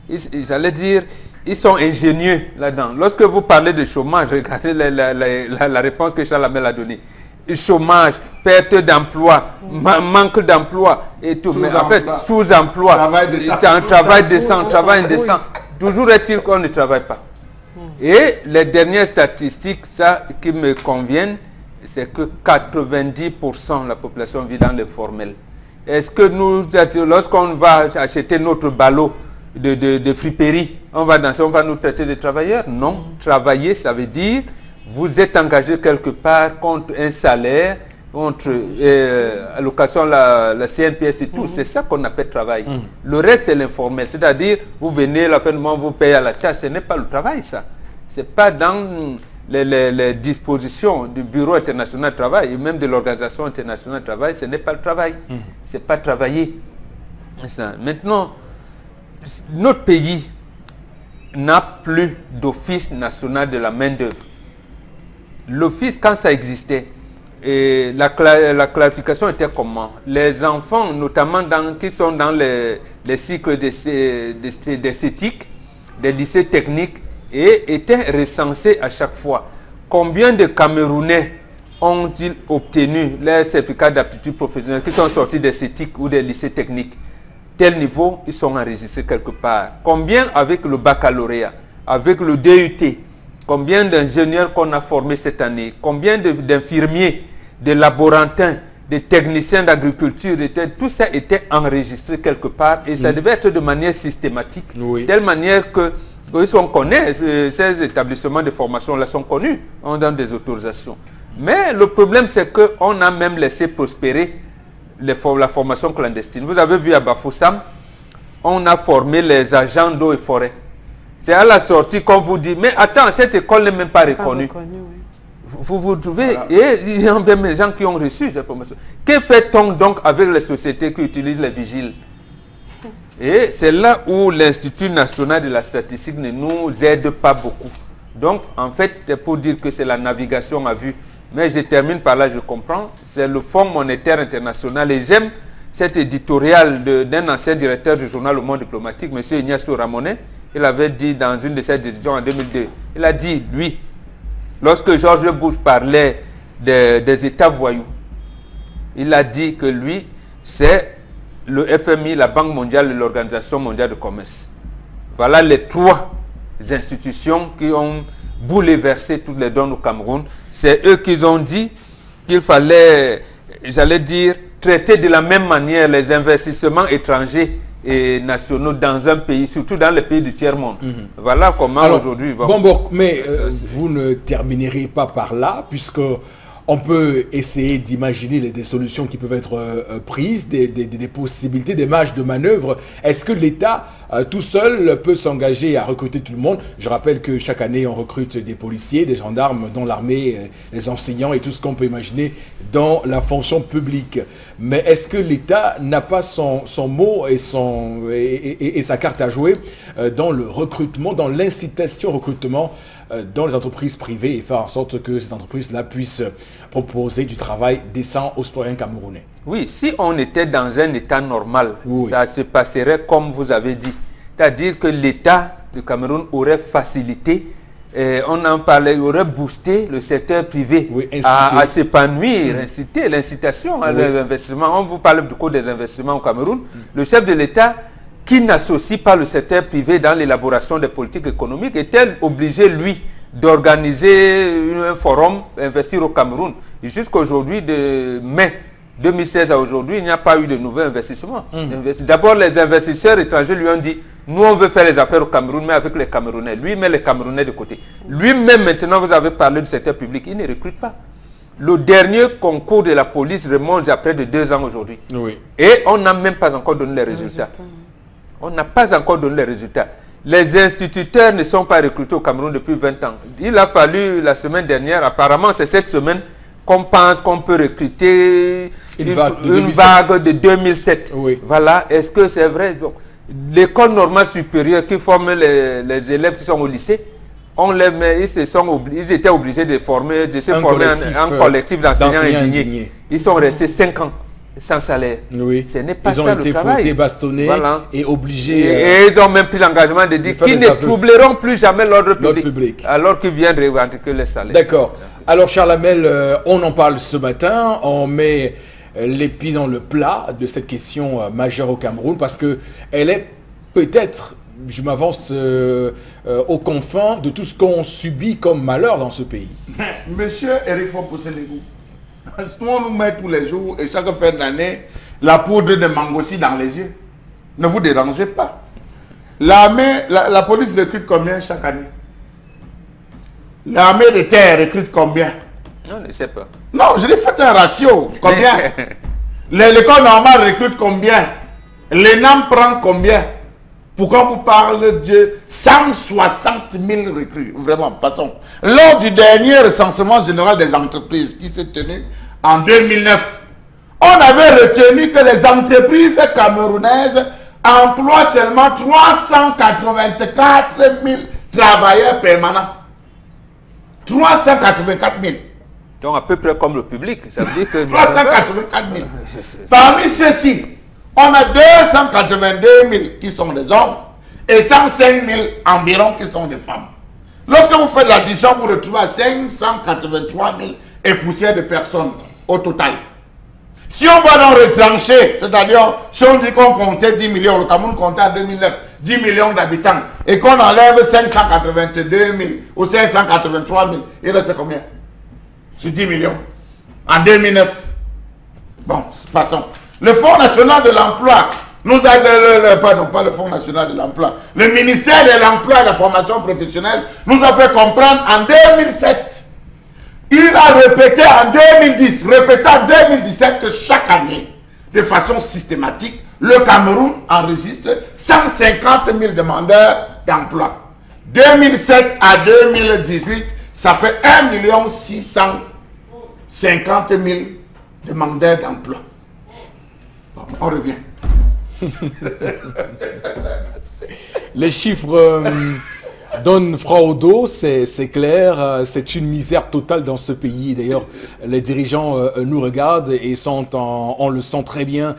j'allais dire, ils sont ingénieux là-dedans. Lorsque vous parlez de chômage, regardez la réponse que Charles Hamel a donnée. Chômage, perte d'emploi, manque d'emploi et tout. Mais en fait, sous-emploi, c'est un travail décent, un travail indécent. Toujours est-il qu'on ne travaille pas. Et les dernières statistiques, ça qui me conviennent, c'est que 90% de la population vit dans l'informel. Est-ce que nous, lorsqu'on va acheter notre ballot de friperie, on va danser, on va nous traiter de travailleurs? Non. Travailler, ça veut dire vous êtes engagé quelque part contre un salaire, contre allocation, la CNPS et tout. C'est ça qu'on appelle travail. Le reste, c'est l'informel. C'est-à-dire, vous venez, la fin du mois, vous payez à la tâche. Ce n'est pas le travail, ça. Ce n'est pas dans les dispositions du Bureau international du travail et même de l'Organisation internationale du travail. Ce n'est pas le travail. Ce n'est pas travailler. Ça. Maintenant, notre pays n'a plus d'office national de la main-d'œuvre. L'office, quand ça existait, et la clarification était comment? Les enfants, notamment qui sont dans les cycles d'esthétique, des lycées techniques, étaient recensés à chaque fois. Combien de Camerounais ont-ils obtenu les certificats d'aptitude professionnelle qui sont sortis d'esthétique ou des lycées techniques? Tel niveau, ils sont enregistrés quelque part. Combien avec le baccalauréat, avec le DUT? Combien d'ingénieurs qu'on a formés cette année? Combien d'infirmiers, de laborantins des techniciens d'agriculture, tout ça était enregistré quelque part et ça devait être de manière systématique, de telle manière que on connaît, ces établissements de formation là sont connus, on donne des autorisations. Mais le problème c'est qu'on a même laissé prospérer la formation clandestine. Vous avez vu à Bafoussam, on a formé les agents d'eau et forêt. C'est à la sortie qu'on vous dit, mais attends, cette école n'est même pas reconnue. Vous trouvez, et il y a même des gens qui ont reçu cette formation. Que fait-on donc avec les sociétés qui utilisent les vigiles? Et c'est là où l'Institut national de la statistique ne nous aide pas beaucoup. Donc, en fait, c'est pour dire que c'est la navigation à vue. Mais je termine par là, je comprends. C'est le Fonds monétaire international. Et j'aime cet éditorial d'un ancien directeur du journal Le Monde diplomatique, M. Ignacio Ramonet. Il avait dit dans une de ses décisions en 2002, il a dit, lui, lorsque George Bush parlait des États voyous, il a dit que lui, c'est le FMI, la Banque mondiale et l'Organisation mondiale de commerce. Voilà les trois institutions qui ont bouleversé toutes les donnes au Cameroun. C'est eux qui ont dit qu'il fallait, j'allais dire, traiter de la même manière les investissements étrangers et nationaux dans un pays, surtout dans les pays du tiers-monde. Voilà comment aujourd'hui... Bon, mais vous ne terminerez pas par là, puisque on peut essayer d'imaginer des solutions qui peuvent être prises, des possibilités, des marges de manœuvre. Est-ce que l'État tout seul peut s'engager à recruter tout le monde? Je rappelle que chaque année, on recrute des policiers, des gendarmes, dans l'armée, les enseignants et tout ce qu'on peut imaginer dans la fonction publique. Mais est-ce que l'État n'a pas son mot et sa carte à jouer dans le recrutement, dans l'incitation au recrutement dans les entreprises privées et faire en sorte que ces entreprises-là puissent proposer du travail décent aux citoyens camerounais? Oui, si on était dans un état normal, ça se passerait comme vous avez dit. C'est-à-dire que l'État du Cameroun aurait facilité, on en parlait, aurait boosté le secteur privé à s'épanouir, inciter l'incitation à l'investissement. On vous parle du coût des investissements au Cameroun. Le chef de l'État, qui n'associe pas le secteur privé dans l'élaboration des politiques économiques, est-elle obligé, lui, d'organiser un forum, investir au Cameroun? Jusqu'à aujourd'hui, de mai 2016 à aujourd'hui, il n'y a pas eu de nouveaux investissements. D'abord, les investisseurs étrangers lui ont dit, nous on veut faire les affaires au Cameroun, mais avec les Camerounais. Lui met les Camerounais de côté. Lui-même, maintenant, vous avez parlé du secteur public, il ne recrute pas. Le dernier concours de la police remonte à près de 2 ans aujourd'hui. Et on n'a même pas encore donné les résultats. On n'a pas encore donné les résultats. Les instituteurs ne sont pas recrutés au Cameroun depuis 20 ans. Il a fallu la semaine dernière, apparemment c'est cette semaine, qu'on pense qu'on peut recruter une vague de 2007. Voilà, est-ce que c'est vrai? L'école normale supérieure qui forme les élèves qui sont au lycée, on les met, ils étaient obligés de se former en collectif d'enseignants indignés. Ils sont restés 5 ans. Sans salaire. Ce n'est pas ça le travail. Ils ont été fouettés, bastonnés et obligés... Et ils ont même pris l'engagement de dire qu'ils ne troubleront plus jamais l'ordre public. Alors qu'ils viennent revendiquer les salaires. D'accord. Alors Charles Hamel, on en parle ce matin, on met les pieds dans le plat de cette question majeure au Cameroun parce qu'elle est peut-être, je m'avance aux confins de tout ce qu'on subit comme malheur dans ce pays. Monsieur Eric Foposenegou, on nous met tous les jours et chaque fin d'année la poudre de mangossi dans les yeux. Ne vous dérangez pas. L'armée, la police recrute combien chaque année? L'armée de terre recrute combien? On ne sait pas. Non, je l'ai fait un ratio. Combien? L'école normale recrute combien? L'ENAM prend combien? Pourquoi vous parlez de 160 000 recrues? Vraiment, passons. Lors du dernier recensement général des entreprises qui s'est tenu en 2009, on avait retenu que les entreprises camerounaises emploient seulement 384 000 travailleurs permanents. 384 000. Donc à peu près comme le public, ça veut dire que... 384 000. Parmi ceux-ci, on a 282 000 qui sont des hommes et 105 000 environ qui sont des femmes. Lorsque vous faites l'addition, vous retrouvez à 583 000 et poussière de personnes au total. Si on va donc retrancher, c'est-à-dire si on dit qu'on comptait 10 millions, le Cameroun comptait en 2009 10 millions d'habitants et qu'on enlève 582 000 ou 583 000, il reste combien? Sur 10 millions en 2009. Bon, passons. Le Fonds national de l'emploi, nous a, pardon, pas le Fonds national de l'emploi, le ministère de l'emploi et de la formation professionnelle nous a fait comprendre en 2007. Il a répété en 2010, répété en 2017 que chaque année, de façon systématique, le Cameroun enregistre 150 000 demandeurs d'emploi. 2007 à 2018, ça fait 1 650 000 demandeurs d'emploi. Bon, on revient. Les chiffres donnent froid au dos, c'est clair, c'est une misère totale dans ce pays. D'ailleurs, les dirigeants nous regardent et on le sent très bien,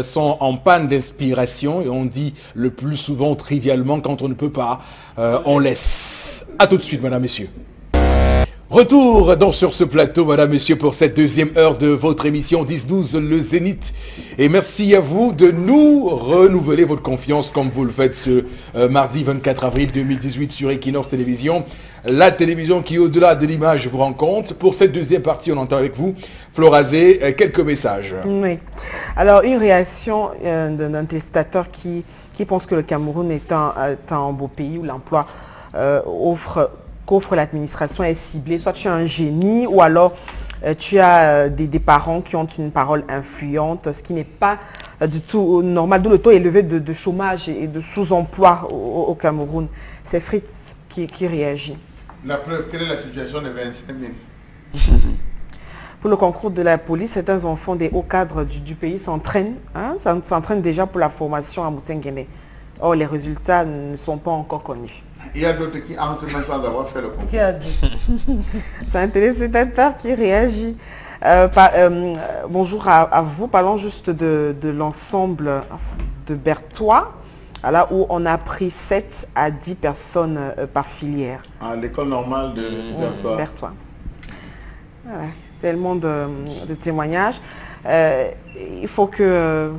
sont en panne d'inspiration et on dit le plus souvent trivialement quand on ne peut pas, on laisse. A tout de suite, mesdames, messieurs. Retour sur ce plateau, madame, messieurs, pour cette deuxième heure de votre émission 10-12, le Zénith. Et merci à vous de nous renouveler votre confiance comme vous le faites ce mardi 24 avril 2018 sur Equinox Télévision. La télévision qui, au-delà de l'image, vous rend compte. Pour cette deuxième partie, on entend avec vous, Florazé, quelques messages. Oui. Alors, une réaction d'un téléspectateur qui pense que le Cameroun est un beau pays où l'emploi qu'offre l'administration est ciblée, soit tu es un génie ou alors tu as des parents qui ont une parole influente, ce qui n'est pas du tout normal, d'où le taux élevé de chômage et de sous-emploi au Cameroun. C'est Fritz qui réagit. La preuve, quelle est la situation de 25 000 Pour le concours de la police, certains enfants des hauts cadres du pays s'entraînent déjà pour la formation à Moutenguene. Or, les résultats ne sont pas encore connus. Il y a d'autres qui entrent même sans avoir fait le concours. Qui a dit? C'est un téléspectateur qui réagit. Bonjour à vous. Parlons juste de l'ensemble de Berthois, là où on a pris 7 à 10 personnes par filière. À l'école normale de Berthois. Berthois. Voilà. Tellement de témoignages. Il faut que...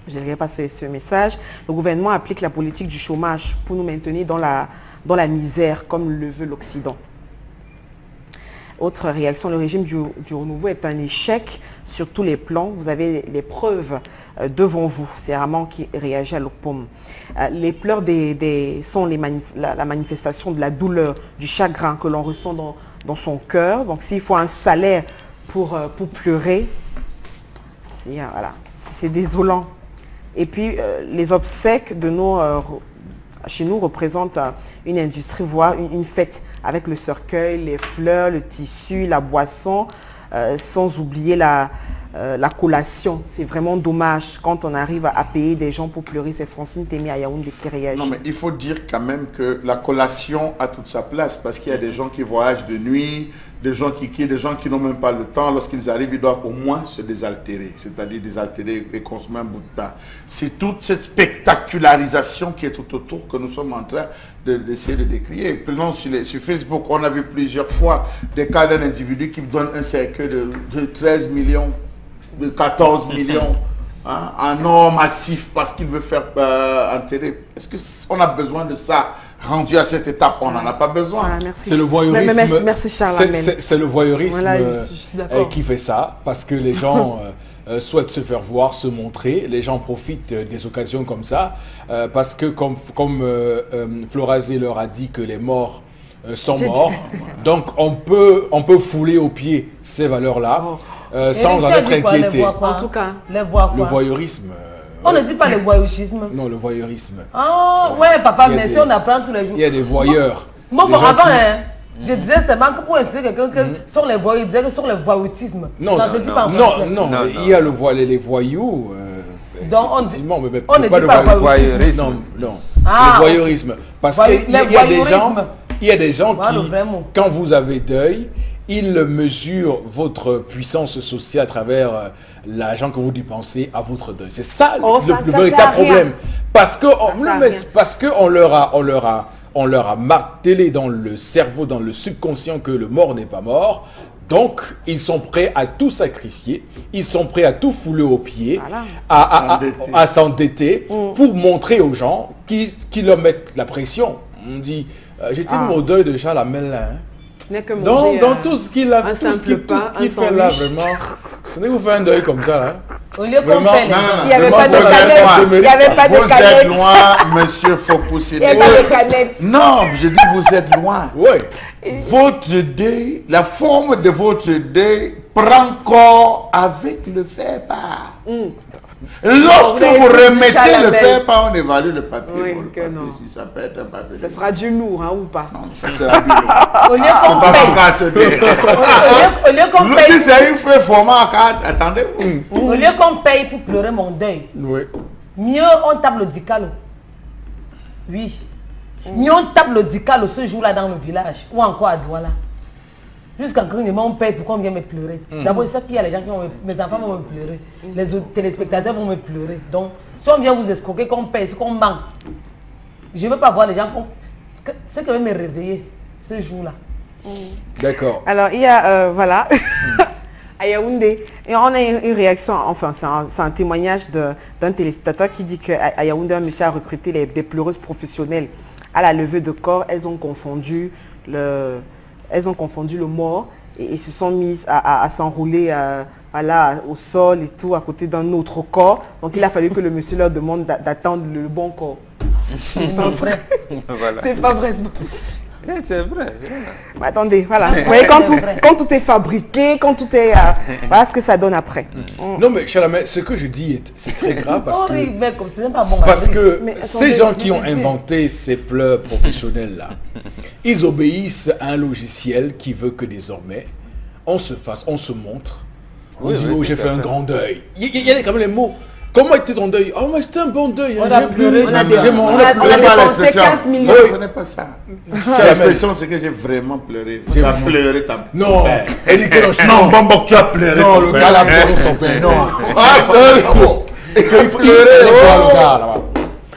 Je ne vais pas ce message. Le gouvernement applique la politique du chômage pour nous maintenir dans la misère, comme le veut l'Occident. Autre réaction, le régime du renouveau est un échec sur tous les plans. Vous avez les preuves devant vous. C'est Ramon qui réagit à l'OPOM. Les pleurs sont la manifestation de la douleur, du chagrin que l'on ressent dans son cœur. Donc s'il faut un salaire pour pleurer, c'est désolant. Et puis, les obsèques chez nous représentent une industrie, voire une fête, avec le cercueil, les fleurs, le tissu, la boisson, sans oublier la collation. C'est vraiment dommage quand on arrive à payer des gens pour pleurer. C'est Francine Témi à Yaoundé qui réagit. Non, mais il faut dire quand même que la collation a toute sa place, parce qu'il y a des gens qui voyagent de nuit, des gens qui n'ont même pas le temps. Lorsqu'ils arrivent, ils doivent au moins se désaltérer, c'est-à-dire désaltérer et consommer un bout de pain. C'est toute cette spectacularisation qui est tout autour que nous sommes en train d'essayer de décrire. Prenons sur Facebook, on a vu plusieurs fois des cas d'un individu qui donne un cercueil de 13 millions, de 14 millions, hein, en or massif parce qu'il veut faire enterrer. Est-ce qu'on a besoin de ça? Rendu à cette étape, on n'en a pas besoin. Voilà, c'est le voyeurisme. Merci Charles. C'est le voyeurisme voilà, qui fait ça, parce que les gens souhaitent se faire voir, se montrer. Les gens profitent des occasions comme ça, parce que comme Florazé leur a dit que les morts sont morts, donc on peut fouler aux pieds ces valeurs-là sans en être inquiété. En tout cas, le voyeurisme. On ne dit pas le voyeurisme. Non, le voyeurisme. Ah, ouais, papa, mais si on apprend tous les jours. Il y a des voyeurs. Moi, avant, je disais seulement que pour expliquer quelqu'un que sur les voyous, il disait que sur le voyeurisme. Non, non, il y a les voyous. Donc, on dit, mais on ne dit pas voyeurisme. Non, le voyeurisme. Parce qu'il y a des gens qui, quand vous avez deuil, ils mesurent votre puissance sociale à travers l'argent que vous dépensez à votre deuil. C'est ça le véritable problème. Parce qu'on leur a martelé dans le cerveau, dans le subconscient que le mort n'est pas mort. Donc, ils sont prêts à tout sacrifier. Ils sont prêts à tout fouler aux pieds, à s'endetter pour montrer aux gens qui leur mettent la pression. On dit, j'étais au deuil de Charles Amelin. Ce n'est que manger, dans tout ce qu'il a, un tout ce simple pain, qu'il un fait là, sandwich. vraiment, ce n'est que vous faire un deuil comme ça, là. Au lieu qu'on Vraiment, paie les non, gens. Il n'y avait Vraiment, pas de vous êtes canette. loin. Il n'y avait pas de Vous êtes canette. loin, monsieur Fopoussine. Il n'y avait pas de canette. Non, je dis vous êtes loin. Ouais. Votre deuil, la forme de votre deuil prend corps avec le faire-part. Lorsque Vous avez vous dit remettez le Chalamel. faire-part, on évalue le papier. Oui, pour le que papier, non. si ça peut être un papier. Ça sera du lourd, hein, ou pas? Non, ça sera du lourd. Au lieu C'est qu'on pas paye. mon cas, ce deuil. Au lieu qu'on Si paye. c'est une feuille format, attendez-vous. Au lieu qu'on paye pour pleurer mon deuil. Oui. Mieux on tape le dicalo. Oui. Mieux on tape le dicalo ce jour-là dans le village. Ou encore à Douala. Jusqu'à quand on paye pour qu'on vienne me pleurer. D'abord, c'est qu'il y a les gens qui vont mes enfants vont me pleurer. Les autres téléspectateurs vont me pleurer. Donc, si on vient vous escroquer, qu'on paye, c'est qu'on ment. Je ne veux pas voir les gens. C'est quand même me réveiller ce jour-là. D'accord. Alors, il y a, voilà, à Yaoundé, et on a une réaction, enfin, c'est un témoignage d'un téléspectateur qui dit qu'à Yaoundé, un monsieur a recruté des pleureuses professionnelles à la levée de corps. Elles ont confondu le mort et ils se sont mises à s'enrouler voilà, au sol et tout, à côté d'un autre corps. Donc, il a fallu que le monsieur leur demande d'attendre le bon corps. C'est pas vrai. Voilà. C'est pas vrai, c'est pas possible. C'est vrai. Mais attendez, voilà. Vous voyez, quand tout est fabriqué, quand tout est... voilà ce que ça donne après. Non, mais Chalamel, ce que je dis, c'est très grave parce que... Mais comme c'est pas bon. Parce que Mais ces attendez, gens qui ont mais- inventé ces pleurs professionnels-là, ils obéissent à un logiciel qui veut que désormais, on se montre, on Oui, dit, oui, oh, j'ai tout fait à un fait. grand deuil. Il y a quand même les mots. Comment était ton deuil? Oh, mais c'était un bon deuil. On hein, a j'ai pleuré, pleuré, on a j'ai- pleuré. on On a a pleuré. dépensé l'expression. 15 millions. Non, ce n'est pas ça. L'expression, c'est que j'ai vraiment pleuré. Tu as pleuré, t'as Non, elle dit que Non, bon, tu as pleuré. Non, ton le père. gars a pleuré son père. Non. Et qu'il Pleurer, le gars, là-bas.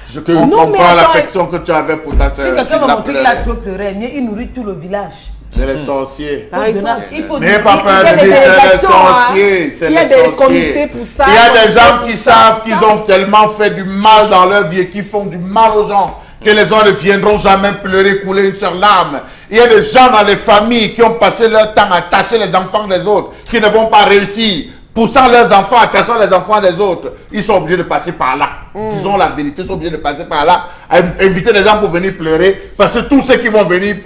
Je Non, mais comprends attends, l'affection que tu avais pour ta Si sœur. quelqu'un Tu m'a l'as montré qu'il a pleuré. trop pleuré, mieux il nourrit tout le village. C'est les sorciers. Par exemple, Il faut N'ayez pas peur il y a de des dire c'est les délégations, hein. sorciers. C'est Il y a les des sorciers. comités pour ça. Il y a des comités gens pour qui ça, savent pour qu'ils ça. ont tellement fait du mal dans leur vie et qui font du mal aux gens que les gens ne viendront jamais pleurer, couler une seule larme. Il y a des gens dans les familles qui ont passé leur temps à tâcher les enfants des autres, qui ne vont pas réussir. Poussant leurs enfants, attachant les enfants des autres, ils sont obligés de passer par là. Disons la vérité, ils sont obligés de passer par là, à inviter les gens pour venir pleurer, parce que tous ceux qui vont venir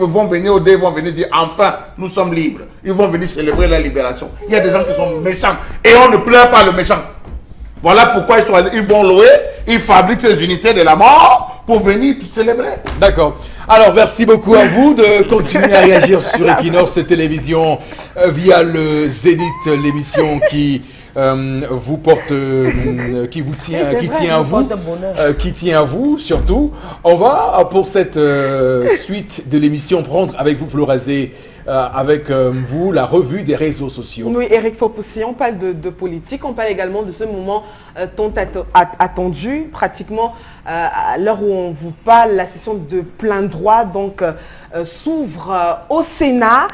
au dé, vont venir dire enfin, nous sommes libres. Ils vont venir célébrer la libération. Il y a des gens qui sont méchants et on ne pleure pas le méchant. Voilà pourquoi ils vont louer, ils fabriquent ces unités de la mort pour venir célébrer. D'accord. Alors, merci beaucoup à vous de continuer à réagir sur Equinox Télévision via le Zénith, l'émission qui vous porte, qui vous tient, Oui, c'est qui vrai, tient à nous vous, porte bonheur. qui tient à vous surtout. On va pour cette suite de l'émission prendre avec vous, Florazé, avec vous la revue des réseaux sociaux. Oui, Eric Fopoussi, on parle de politique, on parle également de ce moment tant attendu, pratiquement à l'heure où on vous parle, la session de plein droit donc s'ouvre au Sénat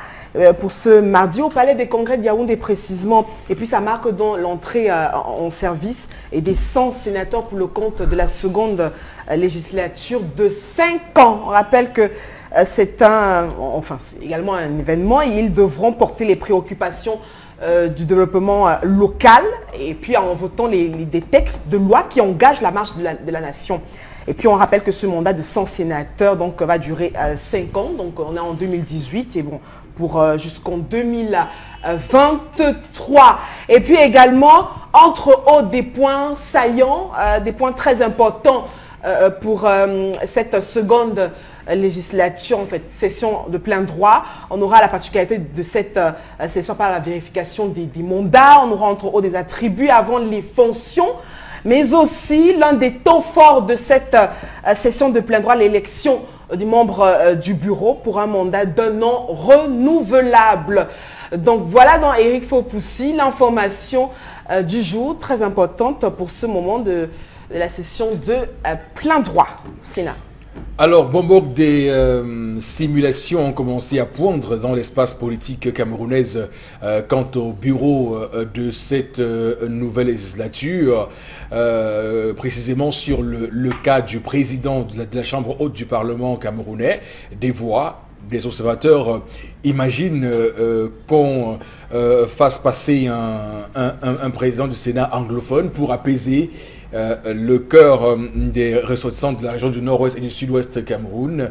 pour ce mardi au Palais des Congrès de Yaoundé précisément. Et puis ça marque donc l'entrée en service et des 100 sénateurs pour le compte de la seconde législature de 5 ans. On rappelle que c'est également un événement et ils devront porter les préoccupations du développement local et puis en votant des textes de loi qui engagent la marche de la nation. Et puis on rappelle que ce mandat de 100 sénateurs donc, va durer 5 ans, donc on est en 2018 et bon, pour jusqu'en 2023. Et puis également, entre autres des points saillants, des points très importants pour cette seconde législature, en fait, session de plein droit. On aura la particularité de cette session par la vérification des mandats. On aura entre autres des attributs avant les fonctions, mais aussi l'un des temps forts de cette session de plein droit, l'élection du membre du bureau pour un mandat d'un an renouvelable. Donc voilà dans Eric Fopoussi l'information du jour, très importante pour ce moment de la session de plein droit au Sénat. Alors, bon, des simulations ont commencé à poindre dans l'espace politique camerounaise quant au bureau de cette nouvelle législature, précisément sur le cas du président de la Chambre haute du Parlement camerounais, des voix des observateurs imaginent qu'on fasse passer un président du Sénat anglophone pour apaiser le cœur des ressortissants de la région du nord-ouest et du sud-ouest Cameroun,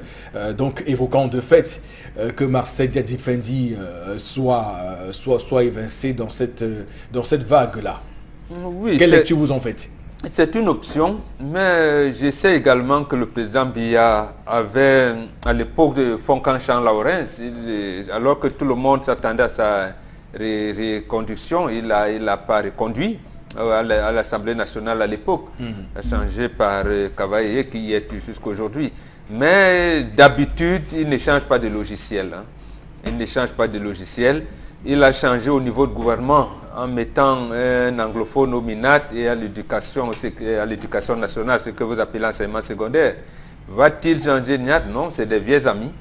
donc évoquant de fait que Marcel Diadji Fendi soit évincé dans cette vague-là. Oui, quelle lecture vous en faites? C'est une option, mais je sais également que le président Biya avait, à l'époque de Foncan-Champ-Laurens, alors que tout le monde s'attendait à sa reconduction, il n'a pas reconduit à l'Assemblée nationale à l'époque, changé par Cavaillé qui y est jusqu'à aujourd'hui. Mais d'habitude, il ne change pas de logiciel. Hein. Il ne change pas de logiciel. Il a changé au niveau du gouvernement en mettant un anglophone au MINAT et à l'éducation nationale, ce que vous appelez l'enseignement secondaire. Va-t-il changer NIAT? Non, c'est des vieux amis.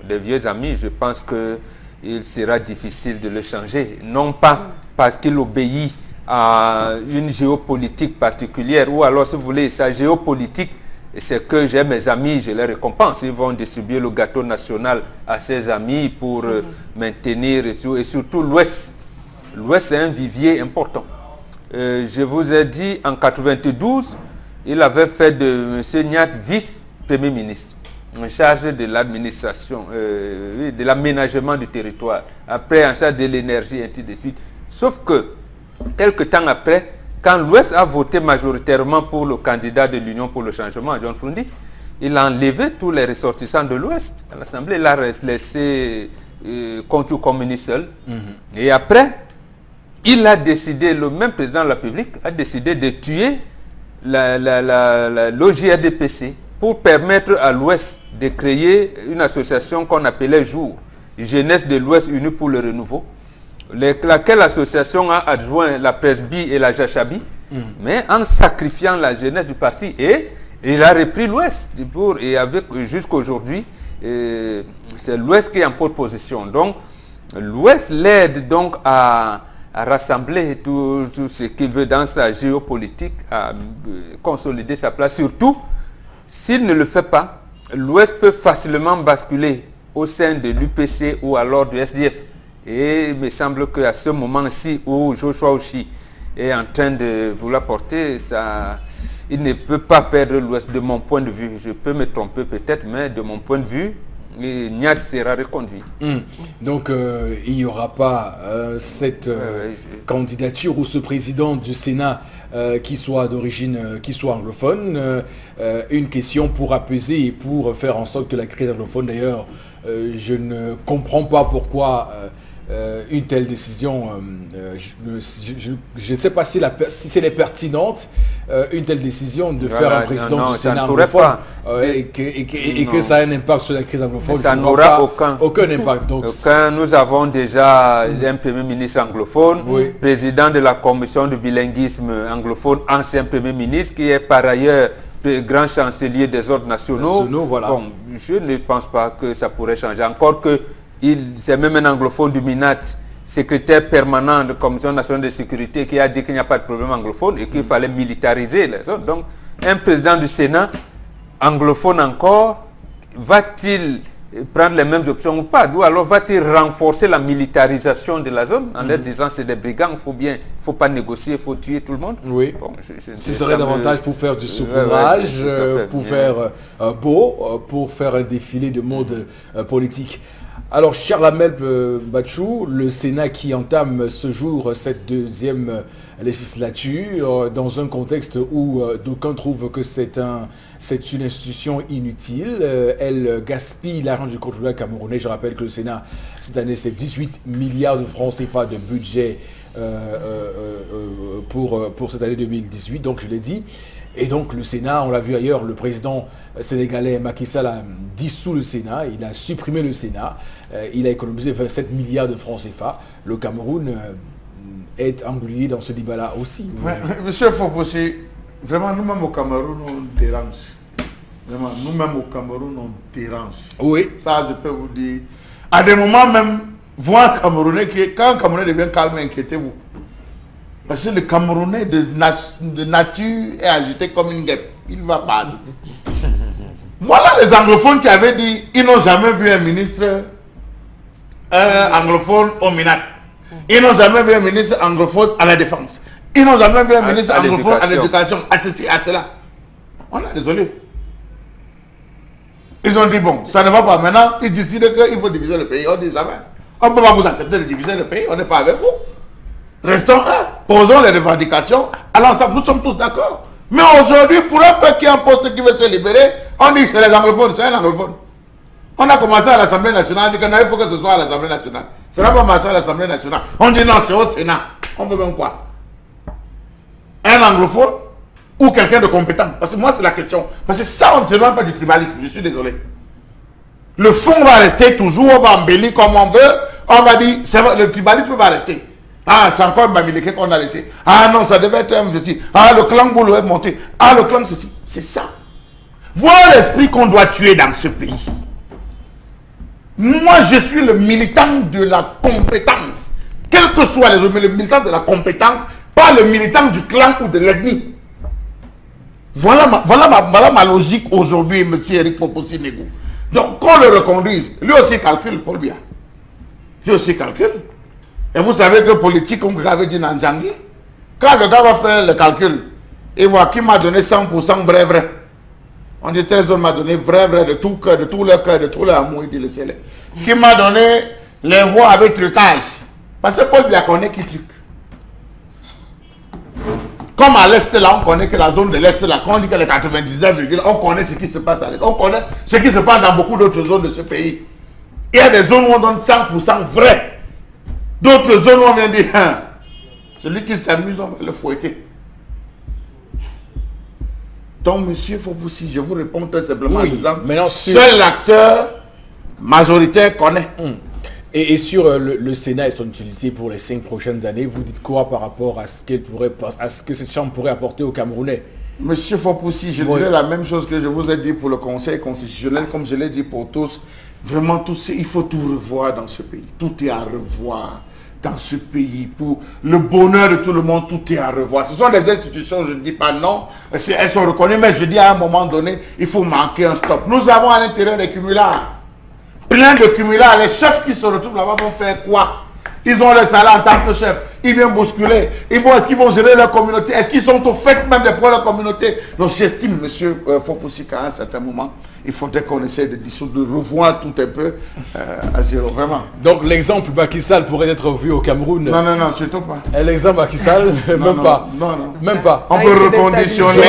Des vieux amis, je pense qu'il sera difficile de le changer. Non pas parce qu'il obéit à une géopolitique particulière, ou alors, si vous voulez, sa géopolitique, c'est que j'ai mes amis, je les récompense. Ils vont distribuer le gâteau national à ses amis pour maintenir, et surtout l'Ouest. L'Ouest est un vivier important. Je vous ai dit, en 92, il avait fait de M. Niat vice-premier ministre, en charge de l'administration, de l'aménagement du territoire, après en charge de l'énergie, et ainsi de suite. Sauf que, quelques temps après, quand l'Ouest a voté majoritairement pour le candidat de l'Union pour le changement, John Frundi, il a enlevé tous les ressortissants de l'Ouest. À l'Assemblée, il a laissé contre communiste seul. Et après, il a décidé, le même président de la République a décidé de tuer l'OJRDPC pour permettre à l'Ouest de créer une association qu'on appelait Jour, Jeunesse de l'Ouest Unie pour le Renouveau, laquelle association a adjoint la Presby et la Jachabi, mais en sacrifiant la jeunesse du parti. Et il a repris l'Ouest. Et avec jusqu'à aujourd'hui, c'est l'Ouest qui est en pole position. Donc, l'Ouest l'aide donc à rassembler tout ce qu'il veut dans sa géopolitique, à consolider sa place. Surtout, s'il ne le fait pas, l'Ouest peut facilement basculer au sein de l'UPC ou alors du SDF. Et il me semble qu'à ce moment-ci où Joshua Oshi est en train de vouloir porter, il ne peut pas perdre l'Ouest de mon point de vue. Je peux me tromper peut-être, mais de mon point de vue, Niat sera reconduit. Donc il n'y aura pas cette candidature ou ce président du Sénat qui soit d'origine, qui soit anglophone. Une question pour apaiser et pour faire en sorte que la crise anglophone, d'ailleurs, je ne comprends pas pourquoi une telle décision, je ne sais pas si elle est pertinente, une telle décision de faire un président du Sénat anglophone et que ça a un impact sur la crise anglophone. Ça n'aura aucun impact. Donc, nous avons déjà un premier ministre anglophone, président de la commission de bilinguisme anglophone, ancien premier ministre, qui est par ailleurs grand chancelier des ordres nationaux. Voilà. Bon, je ne pense pas que ça pourrait changer. Encore que c'est même un anglophone du MINAT, secrétaire permanent de la Commission nationale de sécurité, qui a dit qu'il n'y a pas de problème anglophone et qu'il fallait militariser les zones. Donc, un président du Sénat, anglophone encore, va-t-il prendre les mêmes options ou pas? Ou alors va-t-il renforcer la militarisation de la zone en leur disant c'est des brigands, il ne faut pas négocier, il faut tuer tout le monde? Oui. Bon, ce serait davantage pour faire du saupoudrage, pour faire beau, pour faire un défilé de mode politique. Alors, Charles Amel Bachou, le Sénat qui entame ce jour cette deuxième législature, dans un contexte où d'aucuns trouvent que c'est une institution inutile, elle gaspille l'argent du contribuable camerounais. Je rappelle que le Sénat, cette année, c'est 18 milliards de francs CFA de budget pour cette année 2018, donc je l'ai dit. Et donc le Sénat, on l'a vu ailleurs, le président sénégalais Macky Sall a dissous le Sénat, il a supprimé le Sénat, il a économisé 27 milliards de francs CFA. Le Cameroun est englué dans ce débat-là aussi. Monsieur Fopossi, vraiment nous-mêmes au Cameroun, on dérange. Vraiment, nous-mêmes au Cameroun, on dérange. Oui. Ça, je peux vous dire. À des moments même, voir Camerounais, quand un Camerounais devient calme, inquiétez-vous. Parce que le Camerounais de nature est agité comme une guêpe. Il va pas. Voilà les anglophones qui avaient dit, ils n'ont jamais vu un ministre anglophone au MINAC. Ils n'ont jamais vu un ministre anglophone à la défense. Ils n'ont jamais vu un ministre anglophone à l'éducation, à ceci, à cela. On a désolé. Ils ont dit, bon, ça ne va pas. Maintenant, ils décident qu'il faut diviser le pays. On dit jamais. On ne peut pas vous accepter de diviser le pays. On n'est pas avec vous. Restons un. Posons les revendications. À l'ensemble, nous sommes tous d'accord. Mais aujourd'hui, pour un peu qui a un poste qui veut se libérer, on dit que c'est les anglophones, c'est un anglophone. On a commencé à l'Assemblée nationale, on dit qu'il faut que ce soit à l'Assemblée nationale. Ça ne va pas marcher à l'Assemblée nationale. On dit non, c'est au Sénat. On veut même quoi? Un anglophone ou quelqu'un de compétent? Parce que moi, c'est la question. Parce que ça, on ne se loin pas du tribalisme, je suis désolé. Le fond va rester toujours, on va embellir comme on veut. On va dire, le tribalisme va rester. Ah, c'est encore un Bamileke qu'on a laissé. Ah non, ça devait être un ceci. Ah, le clan Boulou est monté. Ah, le clan ceci. C'est ça. Voilà l'esprit qu'on doit tuer dans ce pays. Moi, je suis le militant de la compétence. Quel que soit les autres, mais le militant de la compétence, pas le militant du clan ou de l'ethnie. Voilà ma logique aujourd'hui, M. Eric Fopossi Negou. Donc, qu'on le reconduise, lui aussi calcule, Paul Biya. Lui aussi calcule. Et vous savez que politique, comme vous avez dit dans Djangui, quand le gars va faire le calcul, il voit qui m'a donné 100% vrai. On dit Trésor m'a donné vrai de tout cœur, de tout leur cœur, de tout leur amour, il dit le ciel. Qui m'a donné les voix avec trucage. Parce que Paul Biya connaît qui truc. Comme à l'Est, là, on connaît que la zone de l'Est, là, quand on dit que les 99, on connaît ce qui se passe à l'Est. On connaît ce qui se passe dans beaucoup d'autres zones de ce pays. Il y a des zones où on donne 100% vrai. D'autres zones où on vient dire, hein, celui qui s'amuse, on va le fouetter. Donc, monsieur Fopossi, je vous réponds très simplement en disant, seul l'acteur majoritaire connaît. Et sur le Sénat et son utilité pour les 5 prochaines années, vous dites quoi par rapport à ce que cette chambre pourrait apporter aux Camerounais? Monsieur Fopossi, je dirais la même chose que je vous ai dit pour le Conseil constitutionnel, comme je l'ai dit pour tous. Vraiment, il faut tout revoir dans ce pays. Tout est à revoir dans ce pays. Pour le bonheur de tout le monde, tout est à revoir. Ce sont des institutions, je ne dis pas non, elles sont reconnues, mais je dis à un moment donné, il faut marquer un stop. Nous avons à l'intérieur des cumulards. Plein de cumulards. Les chefs qui se retrouvent là-bas vont faire quoi? Ils ont le salaire en tant que chef. Ils viennent bousculer. Est-ce qu'ils vont gérer leur communauté? Est-ce qu'ils sont au fait même des problèmes de leur communauté? Donc j'estime, monsieur Fopossi, qu'à un certain moment, il faudrait qu'on essaie de dissoudre, de revoir tout un peu à zéro, vraiment. Donc l'exemple Macky Sall pourrait être vu au Cameroun? Non, surtout pas. L'exemple Macky Sall, même pas. Non. Même pas. On peut reconditionner,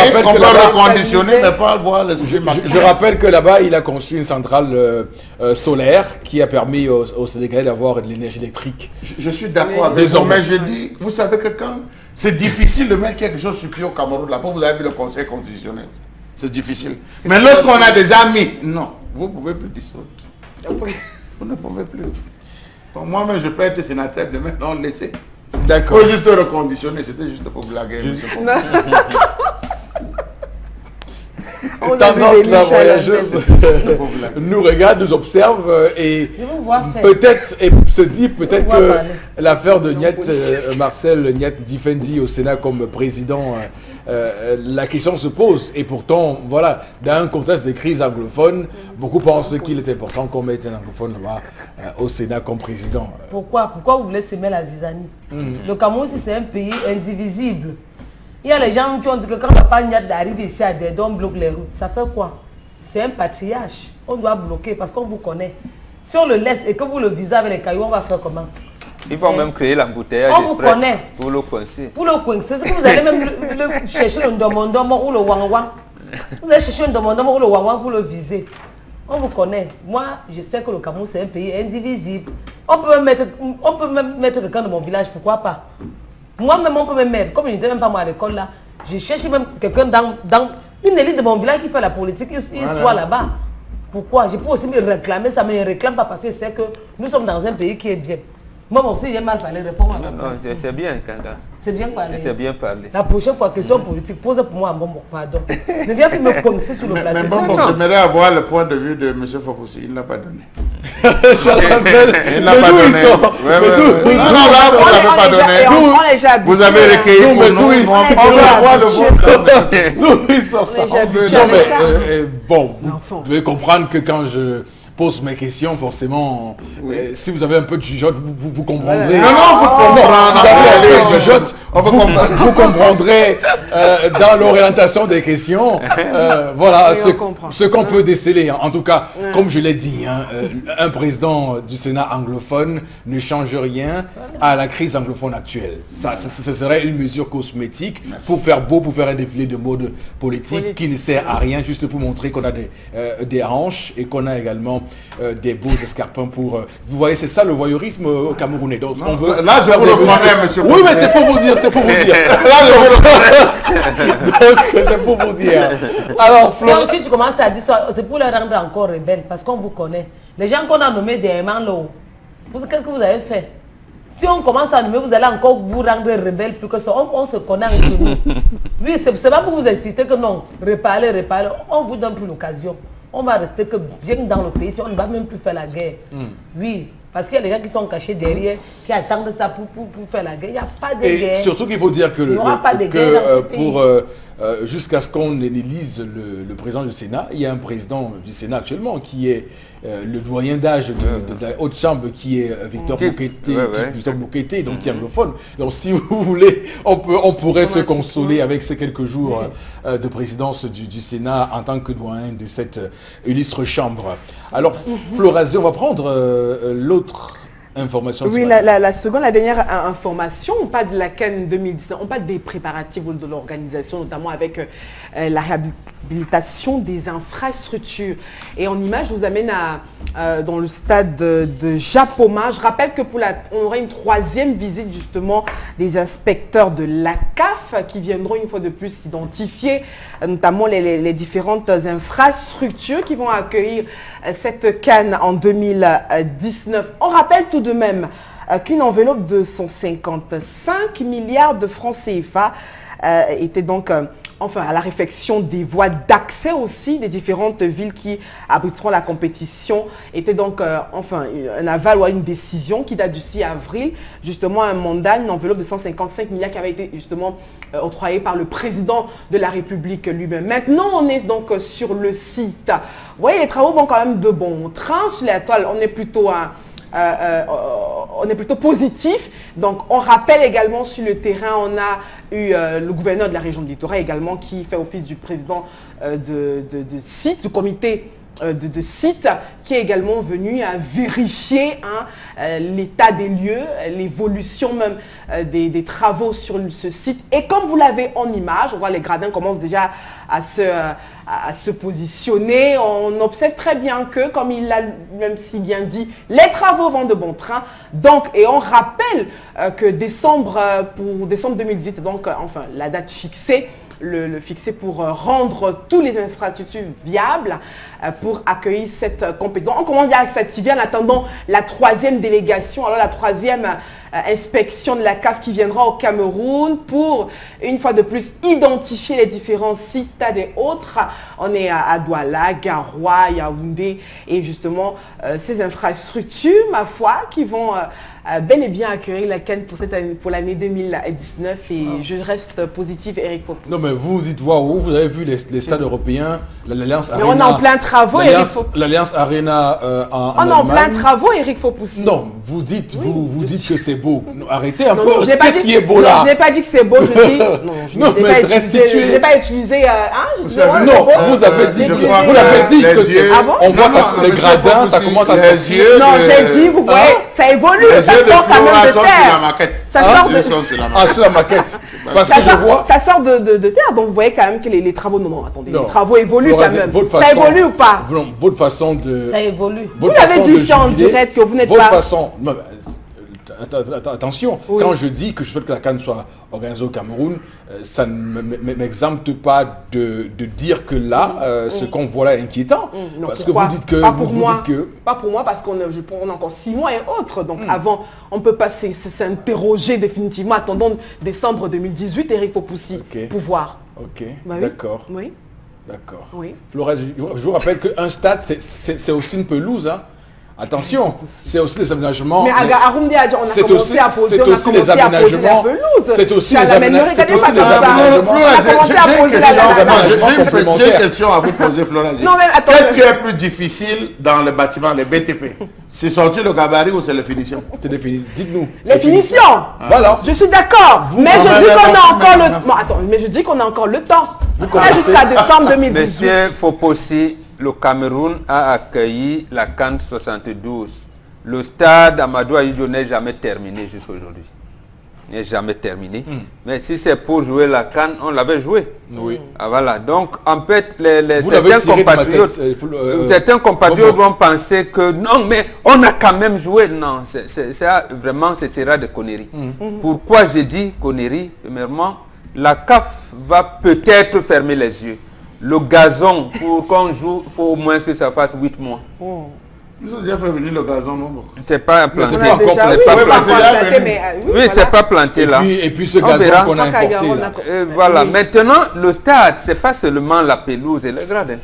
mais pas voir l'esprit Macky Sall. Je rappelle que là-bas, il a construit une centrale solaire qui a permis aux Sénégalais d'avoir de l'énergie électrique. Je suis d'accord avec vous, mais je dis, vous savez que quand c'est difficile de mettre quelque chose sur pied au Cameroun, là-bas, vous avez vu le Conseil constitutionnel. C'est difficile. Mais lorsqu'on a déjà mis, non, vous ne pouvez plus dissoudre. Vous ne pouvez plus. Bon, moi-même, je peux être sénateur demain, non, laissez. D'accord. Il faut juste reconditionner, c'était juste pour blaguer. Tendance, la voyageuse nous regarde, nous observe et peut-être se dit peut-être que l'affaire de Marcel Nyat Difendi au Sénat comme président, la question se pose. Et pourtant, voilà, dans un contexte de crise anglophone, beaucoup pensent qu'il est important qu'on mette un anglophone là-bas au Sénat comme président. Pourquoi vous voulez semer la zizanie? Le Cameroun, c'est un pays indivisible. Il y a les gens qui ont dit que quand Papa Nyat arrive ici à Dédé, on bloque les routes. Ça fait quoi? C'est un patriarche. On doit bloquer parce qu'on vous connaît. Si on le laisse et que vous le visez avec les cailloux, on va faire comment? Ils vont même créer l'embouteillage. On vous connaît. Pour le coincer. Pour le coincer. C'est que vous allez même chercher le ndomondomo ou le wangwang. Vous allez chercher le ndomondomo ou le wangwang pour le viser. On vous connaît. Moi, je sais que le Cameroun, c'est un pays indivisible. On peut même mettre quelqu'un de mon village, pourquoi pas? Moi-même, on peut me mettre, comme je n'étais même pas moi à l'école là, je cherche même quelqu'un dans une élite de mon village qui fait la politique, il soit là-bas. Pourquoi? Je peux aussi me réclamer, ça ne me réclame pas parce que c'est que nous sommes dans un pays qui est bien. Moi aussi, j'ai mal parlé, réponds à non, c'est bien, Kanga. C'est bien parlé. C'est bien parlé. La prochaine fois, question politique, pose pour moi un bon pardon. Ne viens plus me coincer sur le plateau. Mais bon, j'aimerais avoir le point de vue de M. Fopossi, il ne l'a pas donné. Il n'a pas donné. Non, là, vous n'avez pas donné. Vous avez recueilli pour nous. On va voir le vote. Nous, ils sont ça. Non, mais bon, vous devez comprendre que quand je pose mes questions, forcément, si vous avez un peu de jugeote, vous comprendrez. Non, vous comprendrez. Vous comprendrez dans l'orientation des questions. Voilà ce qu'on peut déceler. En tout cas, comme je l'ai dit, un président du Sénat anglophone ne change rien à la crise anglophone actuelle. Ce serait une mesure cosmétique pour faire beau, pour faire un défilé de mode politique qui ne sert à rien, juste pour montrer qu'on a des hanches et qu'on a également des beaux escarpins pour... vous voyez, c'est ça le voyeurisme au Camerounais. Donc, on veut là, je vous le promets, monsieur. Oui, mais c'est pour vous dire, c'est pour vous dire. Là, je vous le donc, c'est pour vous dire. Alors, si tu commences à dire ça, c'est pour les rendre encore rebelles, parce qu'on vous connaît. Les gens qu'on a nommés des Manlo, qu'est-ce que vous avez fait? Si on commence à nommer, vous allez encore vous rendre rebelle plus que ça. On se connaît entre nous. Oui, c'est pas pour vous inciter que non, reparlez. On vous donne plus l'occasion. On va rester que bien dans le pays, si on ne va même plus faire la guerre. Oui, parce qu'il y a des gens qui sont cachés derrière, qui attendent ça pour faire la guerre. Il n'y a pas de guerre. Et surtout qu'il faut dire que, jusqu'à ce qu'on élise le président du Sénat, il y a un président du Sénat actuellement qui est le doyen d'âge de la haute chambre, qui est Victor Boukété, donc qui est anglophone. Donc si vous voulez, on pourrait se consoler avec ces quelques jours de présidence du Sénat en tant que doyen de cette illustre chambre. Alors Florazé, on va prendre l'autre information. Oui, la seconde, la dernière information, on parle de la CAN 2019, on parle des préparatifs de l'organisation, notamment avec la réhabilitation des infrastructures. Et en image, je vous amène dans le stade de Japoma. Je rappelle que on aura une troisième visite justement des inspecteurs de la CAF qui viendront une fois de plus identifier notamment les différentes infrastructures qui vont accueillir cette CAN en 2019. On rappelle tout de même qu'une enveloppe de 155 milliards de francs CFA était donc à la réfection des voies d'accès aussi des différentes villes qui abriteront la compétition. Était donc un aval ou une décision qui date du 6 avril, justement un mandat, une enveloppe de 155 milliards qui avait été justement octroyée par le président de la République lui-même. Maintenant, on est donc sur le site. Vous voyez, les travaux vont quand même de bon train sur la toile. On est plutôt positif. Donc, on rappelle également sur le terrain, on a eu le gouverneur de la région de Littoral également qui fait office du président de site, du comité de site, qui est également venu à vérifier l'état des lieux, l'évolution même des travaux sur ce site. Et comme vous l'avez en image, on voit les gradins commencent déjà à se positionner. On observe très bien que, comme il l'a même si bien dit, les travaux vont de bon train. Donc, et on rappelle que pour décembre 2018, donc la date fixée, le fixer pour rendre tous les infrastructures viables pour accueillir cette compétition. On commence à s'activer en attendant la troisième délégation, alors la troisième inspection de la CAF qui viendra au Cameroun pour, une fois de plus, identifier les différents sites, stades et autres. On est à Douala, Garoua, Yaoundé et justement ces infrastructures, ma foi, qui vont bel et bien accueillir la CAN pour l'année 2019 et je reste positive, Eric Popus. Non mais vous dites waouh, vous avez vu les stades européens, l'Alliance Arena. On est en plein travaux, Eric Popus. L'Alliance Arena on est en plein travaux, Eric Popus. Non, vous dites que c'est beau. Arrêtez un peu. Qu'est-ce qui est beau là? Je n'ai pas dit que c'est beau, je dis non, je n'ai pas utilisé non, vous avez dit que c'est beau. On voit les gradins, ça commence à sortir. Non, j'ai dit, vous voyez, ça évolue. Ça sort quand même de terre. Ça sort sur la maquette. Parce que je vois. Ça sort de terre, donc vous voyez quand même que les travaux. Non, attendez, les travaux évoluent quand même. Ça évolue ou pas? Votre façon de. Ça évolue. Vous l'avez dit ici en direct que vous n'êtes pas. Votre façon. Attention, quand je dis que je souhaite que la CAN soit organisée au Cameroun, ça ne m'exempte pas de dire que là, ce qu'on voit là est inquiétant. Non, parce que vous dites que... Pas pour moi, parce qu'on a encore 6 mois et autres. Donc avant, on peut pas s'interroger définitivement. Attendons décembre 2018, Eric Fopoussi, pour voir. Ok, d'accord. Oui. D'accord. Oui. Flores, je vous rappelle qu'un stade, c'est aussi une pelouse. Hein. Attention, c'est aussi les aménagements. Mais à Rumdi, on a commencé à poser, c'est aussi les aménagements. C'est aussi les aménagements. J'ai une question à vous poser, Florence. Qu'est-ce qui est plus difficile dans le bâtiment, les BTP? C'est sortir le gabarit ou c'est les finitions? Dites-nous. Les finitions. Voilà. Je suis d'accord. Mais je dis qu'on a encore le temps. Attends, mais je dis qu'on a encore le temps. Jusqu'à décembre 2018. Monsieur Fopossi, le Cameroun a accueilli la CAN 72. Le stade Amadou Ahidjo n'est jamais terminé jusqu'à aujourd'hui. N'est jamais terminé. Mais si c'est pour jouer la CAN, on l'avait joué. Oui. Ah, voilà. Donc, en fait, certains compatriotes vont penser que non, mais on a quand même joué. Non, vraiment, ce sera des conneries. Pourquoi j'ai dit conneries? Premièrement, la CAF va peut-être fermer les yeux. Le gazon, pour qu'on joue, il faut au moins que ça fasse 8 mois. Ils ont déjà fait venir le gazon, non? C'est pas planté. Oui, c'est pas planté là. Et puis ce gazon qu'on a importé là. Voilà, maintenant, le stade, c'est pas seulement la pelouse et le gradin.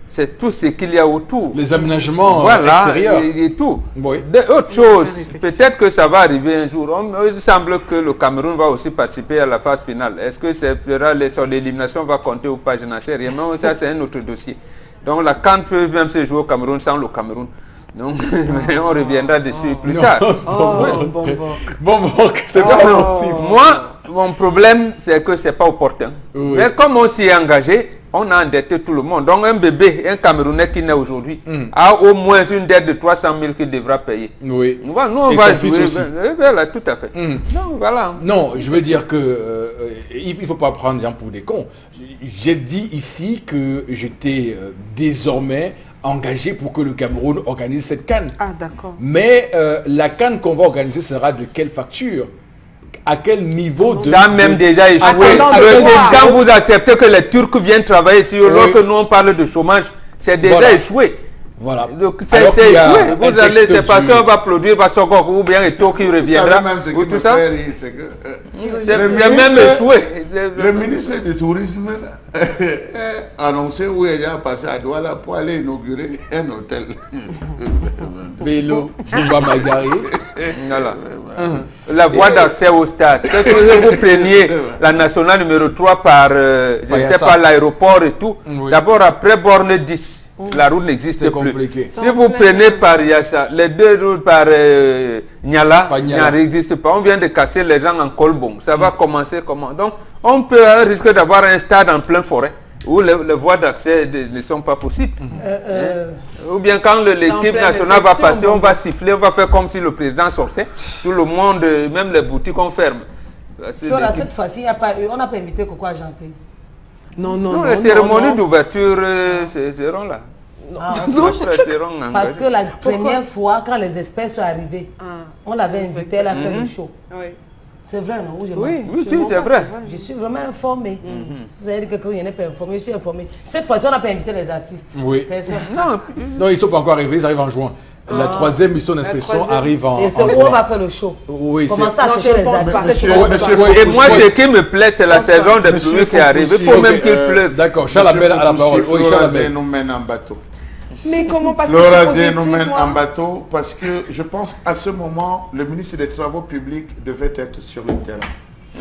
C'est tout ce qu'il y a autour. Les aménagements extérieurs. Et tout. Oui. Autre chose, peut-être que ça va arriver un jour. Il semble que le Cameroun va aussi participer à la phase finale. Est-ce que l'élimination va compter ou pas? Je n'en sais rien. Mais ça, c'est un autre dossier. Donc la CAN peut même se jouer au Cameroun sans le Cameroun. Donc on reviendra dessus plus tard. C'est pas possible. Moi, mon problème, c'est que c'est pas opportun. Oui. Mais comme on s'y est engagé, on a endetté tout le monde. Donc un bébé, un Camerounais qui naît aujourd'hui, a au moins une dette de 300 000 qu'il devra payer. Oui. Nous, on va jouer. Voilà, tout à fait. Donc, voilà. Non, je veux dire que il ne faut pas prendre les gens pour des cons. J'ai dit ici que j'étais désormais engagé pour que le Cameroun organise cette CAN. Ah, d'accord. Mais la CAN qu'on va organiser sera de quelle facture? À quel niveau de... Ça a même déjà échoué. Quand vous acceptez que les Turcs viennent travailler ici, lorsque nous on parle de chômage, c'est déjà échoué. Voilà. C'est échoué. Vous allez, c'est parce qu'on va produire Bassokok ou bien Eto qui reviendra. Ou tout ça. C'est même échoué. Le ministre du Tourisme a annoncé où il a passé à Douala pour aller inaugurer un hôtel. Vélo, Bouba Maïgari. Voilà. La voie d'accès au stade. Que vous preniez la nationale numéro 3 par, je ne sais pas, l'aéroport et tout. D'abord, après borne 10. La route n'existe plus. Si vous prenez par Yassa, les deux routes par Niala n'existent pas. On vient de casser les gens en Colbon. Ça va commencer comment? Donc, on peut risquer d'avoir un stade en pleine forêt où les voies d'accès ne sont pas possibles. Ou bien quand l'équipe nationale va passer, on va siffler, on va faire comme si le président sortait. Tout le monde, même les boutiques, on ferme. Cette fois-ci, on n'a pas invité Coco Argenté. Non, les cérémonies d'ouverture seront là. Parce que la première fois, quand les experts sont arrivés, on l'avait invité, elle a fait le show. C'est vrai, non? Oui, c'est vrai. Je suis vraiment informé. Vous avez dit que quelqu'un n'est pas informé, je suis informé. Cette fois-ci, on n'a pas invité les artistes. Oui. Personne. Non, ils ne sont pas encore arrivés, ils arrivent en juin. La troisième mission d'inspection arrive en juin. Et c'est où on va faire le show. Oui, comment ça, chercher les artistes? Et moi, ce qui me plaît, c'est la saison des pluies qui arrive. Il faut même qu'il pleuve. D'accord, Charles Abel à la parole. Oui, Charles Abel nous mène en bateau. Mais comment passer L'Eurasien nous mène en bateau parce que je pense qu'à ce moment, le ministre des Travaux publics devait être sur le terrain.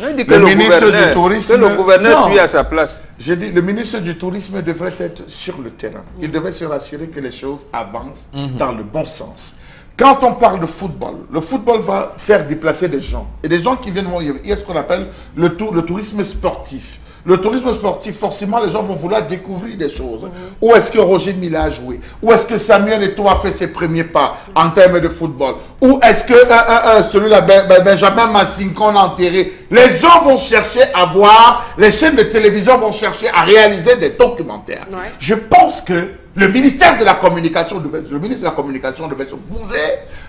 Le ministre du Tourisme, le gouverneur suit à sa place. J'ai dit, le ministre du Tourisme devrait être sur le terrain. Il devait se rassurer que les choses avancent dans le bon sens. Quand on parle de football, le football va faire déplacer des gens. Et des gens qui viennent, il y a ce qu'on appelle le tourisme sportif. Le tourisme sportif, forcément, les gens vont vouloir découvrir des choses. Où est-ce que Roger Mila a joué? Où est-ce que Samuel Eto'o a fait ses premiers pas en termes de football? Où est-ce que celui-là, Benjamin Massinkon a enterré? Les gens vont chercher à voir, les chaînes de télévision vont chercher à réaliser des documentaires. Je pense que le ministère de la Communication devait se bouger.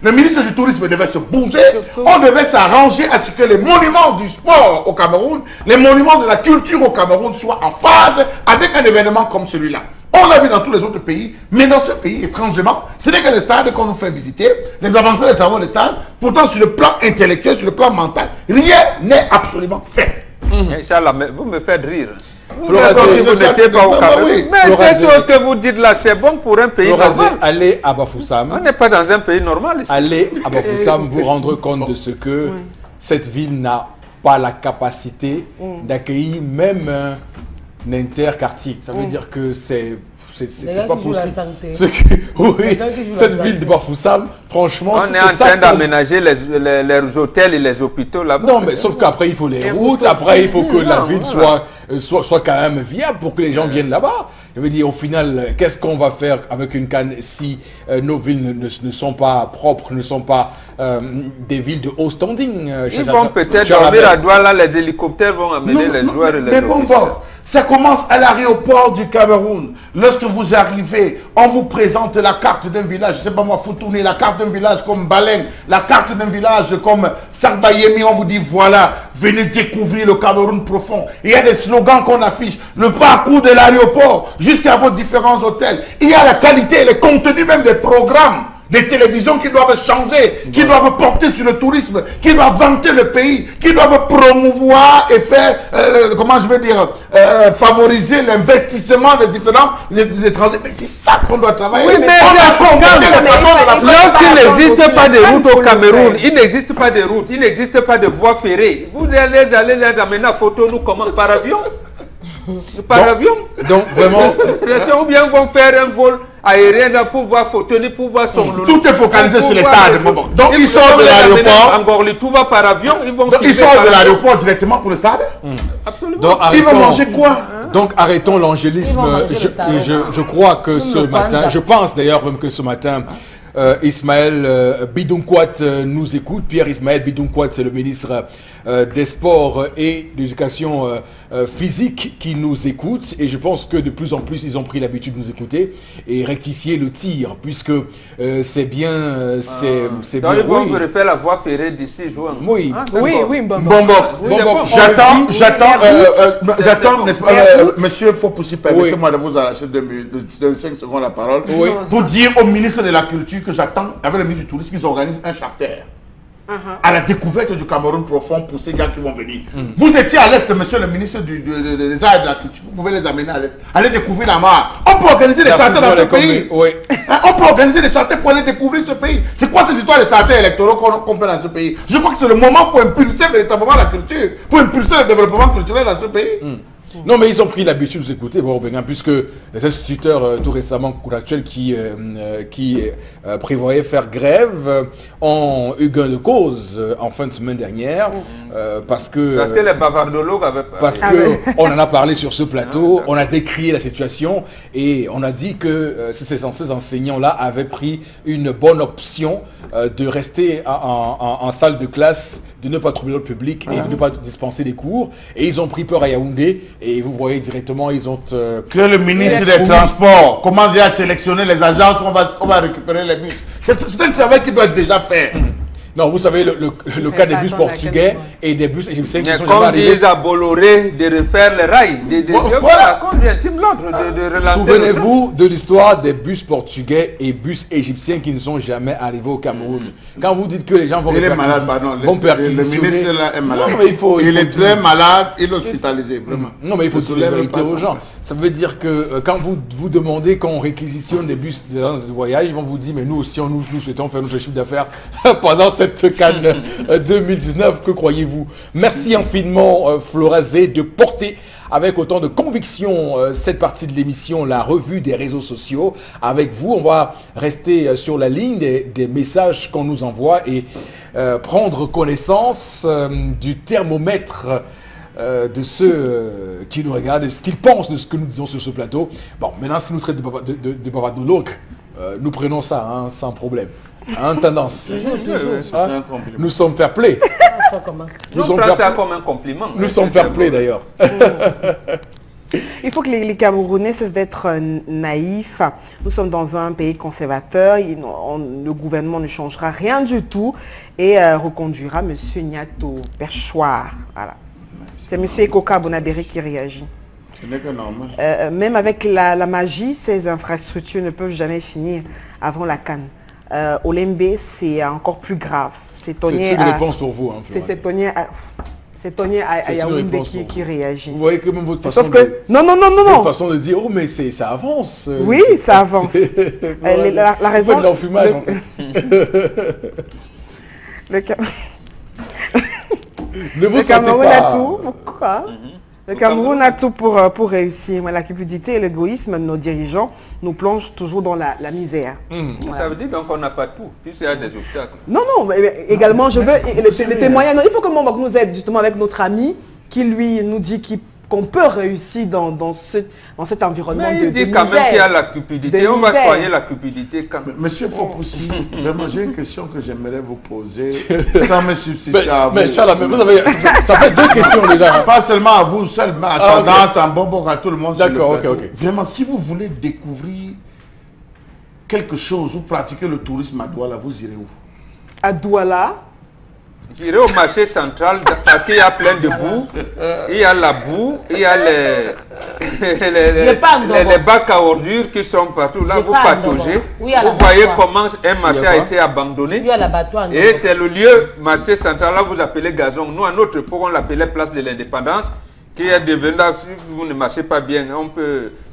Le ministre du Tourisme devait se bouger. On devait s'arranger à ce que les monuments du sport au Cameroun, les monuments de la culture au Cameroun soient en phase avec un événement comme celui-là. On l'a vu dans tous les autres pays, mais dans ce pays, étrangement, ce n'est que les stades qu'on nous fait visiter, les avancées des travaux des stades. Pourtant, sur le plan intellectuel, sur le plan mental, rien n'est absolument fait. Inch'Allah, mais vous me faites rire. Vous n'étiez pas au Cameroun. Mais ces choses que vous dites là, c'est bon pour un pays normal. Allez à Bafoussam. On n'est pas dans un pays normal ici. Allez à Bafoussam vous rendre compte de ce que cette ville n'a pas la capacité d'accueillir même un interquartier. Ça veut dire que c'est pas possible. Oui, cette ville de Bafoussam, franchement, on est en train d'aménager les hôtels et les hôpitaux là-bas. Non, mais sauf qu'après, il faut les routes. Après, il faut que la ville soit quand même viable pour que les gens viennent là-bas. Je veux dire, au final, qu'est-ce qu'on va faire avec une canne si nos villes ne sont pas propres, ne sont pas des villes de haut standing? Ils vont peut-être dormir à Douala, les hélicoptères vont amener les joueurs et les officiers. Ça commence à l'aéroport du Cameroun. Lorsque vous arrivez, on vous présente la carte d'un village. Je ne sais pas moi, faut tourner la carte d'un village comme Baleng, la carte d'un village comme Sarbayemi. On vous dit voilà, venez découvrir le Cameroun profond. Il y a des slogans qu'on affiche. Le parcours de l'aéroport jusqu'à vos différents hôtels. Il y a la qualité et le contenu même des programmes. Des télévisions qui doivent changer, qui doivent porter sur le tourisme, qui doivent vanter le pays, qui doivent promouvoir et faire, comment je veux dire, favoriser l'investissement des différents étrangers. Mais c'est ça qu'on doit travailler. Oui, mais lorsqu'il n'existe pas de route au Cameroun, il n'existe pas de route, il n'existe pas de voie ferrée. Vous allez les amener en photo, nous comment, par avion? Par avion? Donc vraiment... Ou bien vont faire un vol aérien pour pouvoir photonner, pour voir son loulou. Tout est focalisé sur l'État. Donc ils sortent de l'aéroport. Encore tout va par avion. Donc ils sortent de l'aéroport directement pour le stade. Absolument. Donc, ils vont manger quoi? Donc arrêtons l'angélisme. Je crois que ce matin, je pense d'ailleurs même que ce matin, Ismaël Bidunkwat nous écoute. Pierre Ismaël Bidunkwat, c'est le ministre des Sports et de l'Éducation physique qui nous écoute. Et je pense que de plus en plus, ils ont pris l'habitude de nous écouter et rectifier le tir, puisque c'est bien... c'est bien. Ils vont vous refaire la voie ferrée d'ici, Joan. Oui. Bon. J'attends, monsieur Fopoussi, permettez-moi de vous arracher de 5 secondes la parole, pour dire au ministre de la Culture que j'attends, avec le ministre du Tourisme, qu'ils organisent un charter à la découverte du Cameroun profond pour ces gars qui vont venir. Vous étiez à l'Est, monsieur le ministre des Arts et de la Culture. Vous pouvez les amener à l'Est. Allez découvrir la mare. On peut organiser des charters dans ce pays. On peut organiser des charters pour aller découvrir ce pays. C'est quoi ces histoires de charters électoraux qu'on fait dans ce pays? Je crois que c'est le moment pour impulser véritablement la culture, pour impulser le développement culturel dans ce pays. Non, mais ils ont pris l'habitude de vous écouter, puisque les instituteurs tout récemment, actuels, qui prévoyaient faire grève, ont eu gain de cause en fin de semaine dernière, parce que les bavardologues avaient parlé. Parce qu'on en a parlé sur ce plateau, on a décrié la situation et on a dit que ces enseignants-là avaient pris une bonne option de rester en salle de classe, de ne pas troubler le public et de ne pas dispenser des cours. Et ils ont pris peur à Yaoundé et vous voyez directement, ils ont... que le ministre des Transports commence à sélectionner les agences, on va récupérer les bus. C'est un travail qui doit être déjà fait. Non, vous savez, le cas des bus portugais et des bus égyptiens qui sont jamais arrivés. Disent à Bolloré de refaire les rails. Voilà, quand j'intime l'ordre de relancer. Souvenez-vous de l'histoire des bus portugais et bus égyptiens qui ne sont jamais arrivés au Cameroun. Quand vous dites que les gens vont le ministre là est malade. Il est très malade, il est hospitalisé, vraiment. Non, mais il faut dire la vérité aux gens. Ça veut dire que quand vous demandez qu'on réquisitionne des bus de voyage, ils vont vous dire, mais nous aussi, nous souhaitons faire notre chiffre d'affaires pendant cette Cannes 2019, que croyez-vous? Merci infiniment Florazé de porter avec autant de conviction cette partie de l'émission, la revue des réseaux sociaux. Avec vous, on va rester sur la ligne des messages qu'on nous envoie et prendre connaissance du thermomètre de ceux qui nous regardent et ce qu'ils pensent de ce que nous disons sur ce plateau. Bon, maintenant, si nous traitons de bavardologue, nous prenons ça sans problème. Tendance. Nous sommes fair play. Nous sommes ça comme un compliment. Nous sommes fair play d'ailleurs. Il faut que les Camerounais cessent d'être naïfs. Nous sommes dans un pays conservateur. Le gouvernement ne changera rien du tout et reconduira M. Niato Perchoir. Voilà. C'est M. Ekoka Bonabéré qui réagit. Ce n'est que normal. Même avec la magie, ces infrastructures ne peuvent jamais finir avant la Cannes. Olembe, c'est encore plus grave. C'est une réponse pour vous. Hein, c'est Tonien. C'est Tony Ayaoundé qui réagit. Vous voyez que même votre façon non. façon de dire, oh mais ça avance. Oui, ça avance. La raison... de l'enfumage en fait. Ne vous sentez Cameroun pas... a tout. Pourquoi Le Cameroun a tout pour réussir. Mais la cupidité et l'égoïsme de nos dirigeants nous plongent toujours dans la misère. Voilà. Ça veut dire donc qu'on n'a pas tout, puisqu'il y a des obstacles. Non, mais également, je veux le témoignage. Il faut que Momok nous aide justement avec notre ami qui lui nous dit qu'on peut réussir dans cet environnement de misère. Mais il dit quand même qu'il y a la cupidité. On va soigner la cupidité quand même. Monsieur Fopoussi, vraiment, j'ai une question que j'aimerais vous poser sans me substituer à vous. Mais Charles, vous avez, ça fait 2 questions déjà. Pas seulement à vous seul, mais à tendance, en bonbon à tout le monde. D'accord, ok. Vraiment, si vous voulez découvrir quelque chose ou pratiquer le tourisme à Douala, vous irez où? À Douala? J'irai au marché central parce qu'il y a plein de boue, il y a la boue, il y a les bacs à ordures qui sont partout. Là, vous pataugez, vous voyez comment un marché a été abandonné. Et c'est le lieu, marché central, là vous appelez gazon. Nous, à notre époque, on l'appelait place de l'indépendance, qui est devenu là, si vous ne marchez pas bien,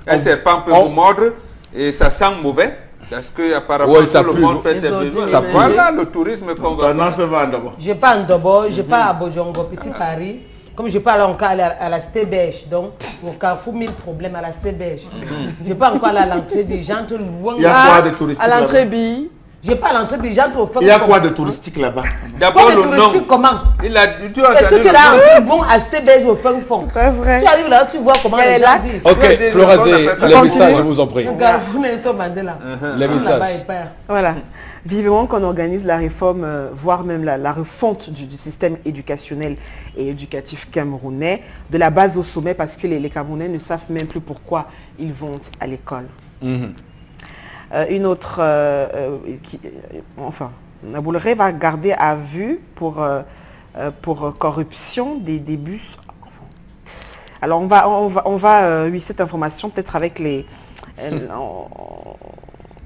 un serpent peut vous mordre et ça sent mauvais. Parce que apparemment tout le monde fait ses besoins. Voilà le tourisme qu'on va. Je n'ai pas en Dobo, je n'ai pas à Bojongo, Petit Paris. Comme je parle encore à la Cité Belge, donc au Carrefour, 1000 problèmes à la Cité Belge. Je n'ai pas encore à l'entrée des gens. Il y a quoi de touristique à l'entrée B? Je n'ai pas à l'entrée des gens. Il y a quoi de touristique là-bas? D'abord le nom. Comment? Est-ce que tu as un bon à Cité Belge au fin fond? C'est vrai. Tu arrives là, tu vois comment les gens vivent. Ok, Florazé, les messages, je vous en prie. Les messages. Voilà. Vivement qu'on organise la réforme, voire même la refonte du système éducationnel et éducatif camerounais, de la base au sommet, parce que les Camerounais ne savent même plus pourquoi ils vont à l'école. Une autre, Naboulere va garder à vue pour corruption des bus. Alors on va cette information peut-être avec les...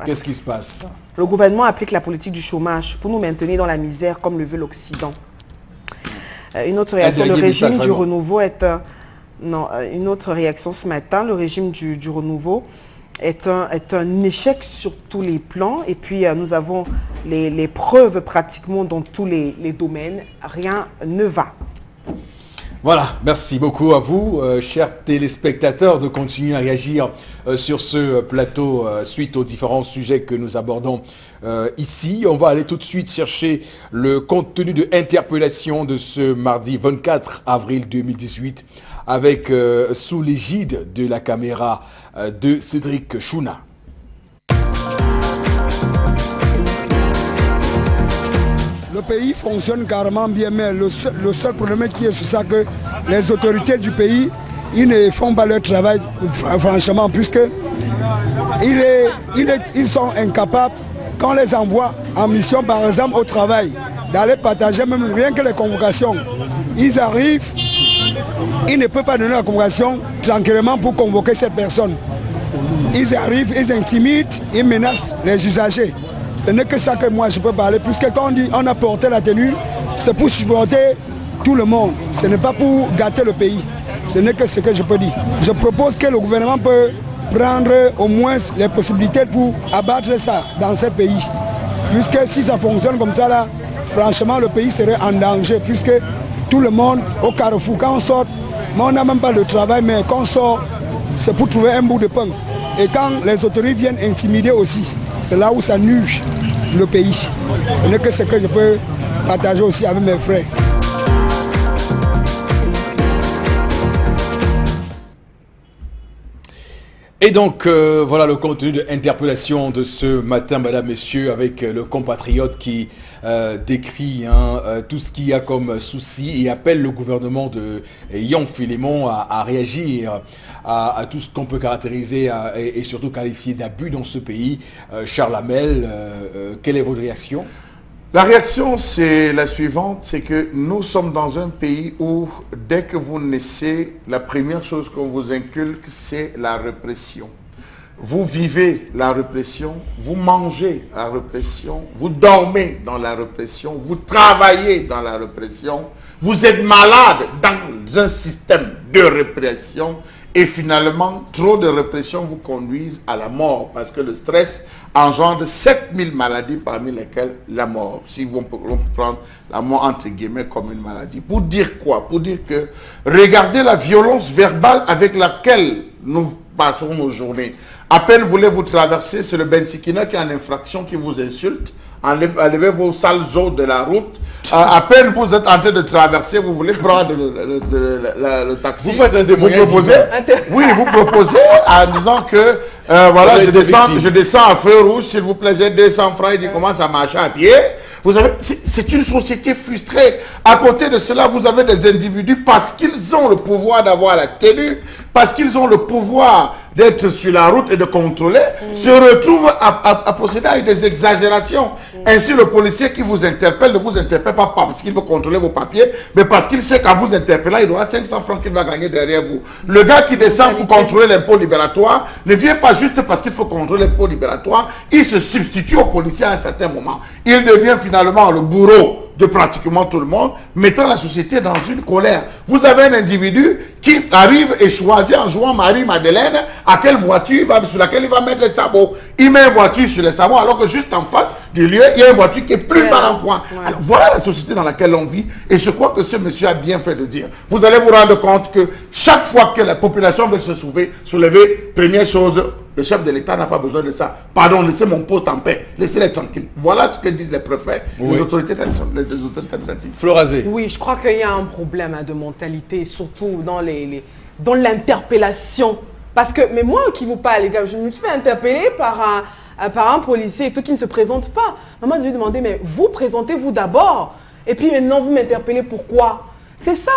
Qu'est-ce qui se passe? Le gouvernement applique la politique du chômage pour nous maintenir dans la misère comme le veut l'Occident. Une autre réaction, le régime du renouveau est une autre réaction ce matin, le régime du renouveau est un échec sur tous les plans. Et puis nous avons les preuves pratiquement dans tous les domaines. Rien ne va. Voilà, merci beaucoup à vous, chers téléspectateurs, de continuer à réagir sur ce plateau suite aux différents sujets que nous abordons ici. On va aller tout de suite chercher le contenu de interpellation de ce mardi 24 avril 2018 avec sous l'égide de la caméra de Cédric Chouna. Le pays fonctionne carrément bien, mais le seul problème qui est c'est ça que les autorités du pays, ils ne font pas leur travail franchement, puisque ils sont incapables, quand on les envoie en mission par exemple au travail, d'aller partager même rien que les convocations. Ils arrivent, ils ne peuvent pas donner la convocation tranquillement pour convoquer cette personne. Ils arrivent, ils intimident, ils menacent les usagers. Ce n'est que ça que moi je peux parler, puisque quand on dit on a porté la tenue, c'est pour supporter tout le monde. Ce n'est pas pour gâter le pays. Ce n'est que ce que je peux dire. Je propose que le gouvernement peut prendre au moins les possibilités pour abattre ça dans ce pays. Puisque si ça fonctionne comme ça, là, franchement le pays serait en danger, puisque tout le monde au carrefour, quand on sort, on n'a même pas de travail, mais quand on sort, c'est pour trouver un bout de pain. Et quand les autorités viennent intimider aussi, c'est là où ça nuit le pays. Ce n'est que ce que je peux partager aussi avec mes frères. Et donc, voilà le contenu de l'interpellation de ce matin, mesdames, messieurs, avec le compatriote qui décrit tout ce qu'il y a comme souci et appelle le gouvernement de Yon Philémon à réagir à tout ce qu'on peut caractériser et surtout qualifier d'abus dans ce pays. Charles Hamel, quelle est votre réaction? La réaction, c'est la suivante, c'est que nous sommes dans un pays où, dès que vous naissez, la première chose qu'on vous inculque, c'est la répression. vous vivez la répression, vous mangez la répression, vous dormez dans la répression, vous travaillez dans la répression, vous êtes malade dans un système de répression et finalement, trop de répression vous conduisent à la mort parce que le stress engendre 7000 maladies parmi lesquelles la mort. Si on peut prendre la mort entre guillemets comme une maladie. Pour dire quoi? Pour dire que regardez la violence verbale avec laquelle nous passons nos journées. À peine voulez-vous traverser, c'est le Bensikina qui est en infraction qui vous insulte. Enlevez vos sales os de la route. À peine vous êtes en train de traverser, vous voulez prendre le taxi. Vous faites un témoignage. Vous proposez, oui, vous proposez en disant que voilà, je descends à feu rouge, s'il vous plaît, j'ai 200 francs, il commence à marcher à pied. Vous savez, c'est une société frustrée. À côté de cela, vous avez des individus, parce qu'ils ont le pouvoir d'avoir la tenue, parce qu'ils ont le pouvoir d'être sur la route et de contrôler, se retrouvent à procéder à des exagérations. Ainsi, le policier qui vous interpelle ne vous interpelle pas parce qu'il veut contrôler vos papiers, mais parce qu'il sait qu'en vous interpellant, il aura 500 francs qu'il va gagner derrière vous. Le gars qui descend pour contrôler l'impôt libératoire ne vient pas juste parce qu'il faut contrôler l'impôt libératoire, il se substitue au policier à un certain moment. Il devient finalement le bourreau de pratiquement tout le monde, mettant la société dans une colère. Vous avez un individu qui arrive et choisit en jouant Marie-Madeleine à quelle voiture sur laquelle il va mettre les sabots. Il met une voiture sur les sabots alors que juste en face du lieu, il y a une voiture qui est plus bas en point. Alors, voilà la société dans laquelle on vit et je crois que ce monsieur a bien fait de dire. Vous allez vous rendre compte que chaque fois que la population veut se soulever, première chose, le chef de l'État n'a pas besoin de ça. Pardon, laissez mon poste en paix. Laissez-les tranquilles. Voilà ce que disent les préfets, les autorités administratives. Florazé. Oui, je crois qu'il y a un problème de mentalité, surtout dans l'interpellation. Parce que, mais moi qui vous parle, les gars, je me suis fait interpeller par un policier et tout qui ne se présente pas. Maman, je lui ai demandé, mais vous présentez-vous d'abord. Et puis maintenant, vous m'interpellez pourquoi? C'est ça.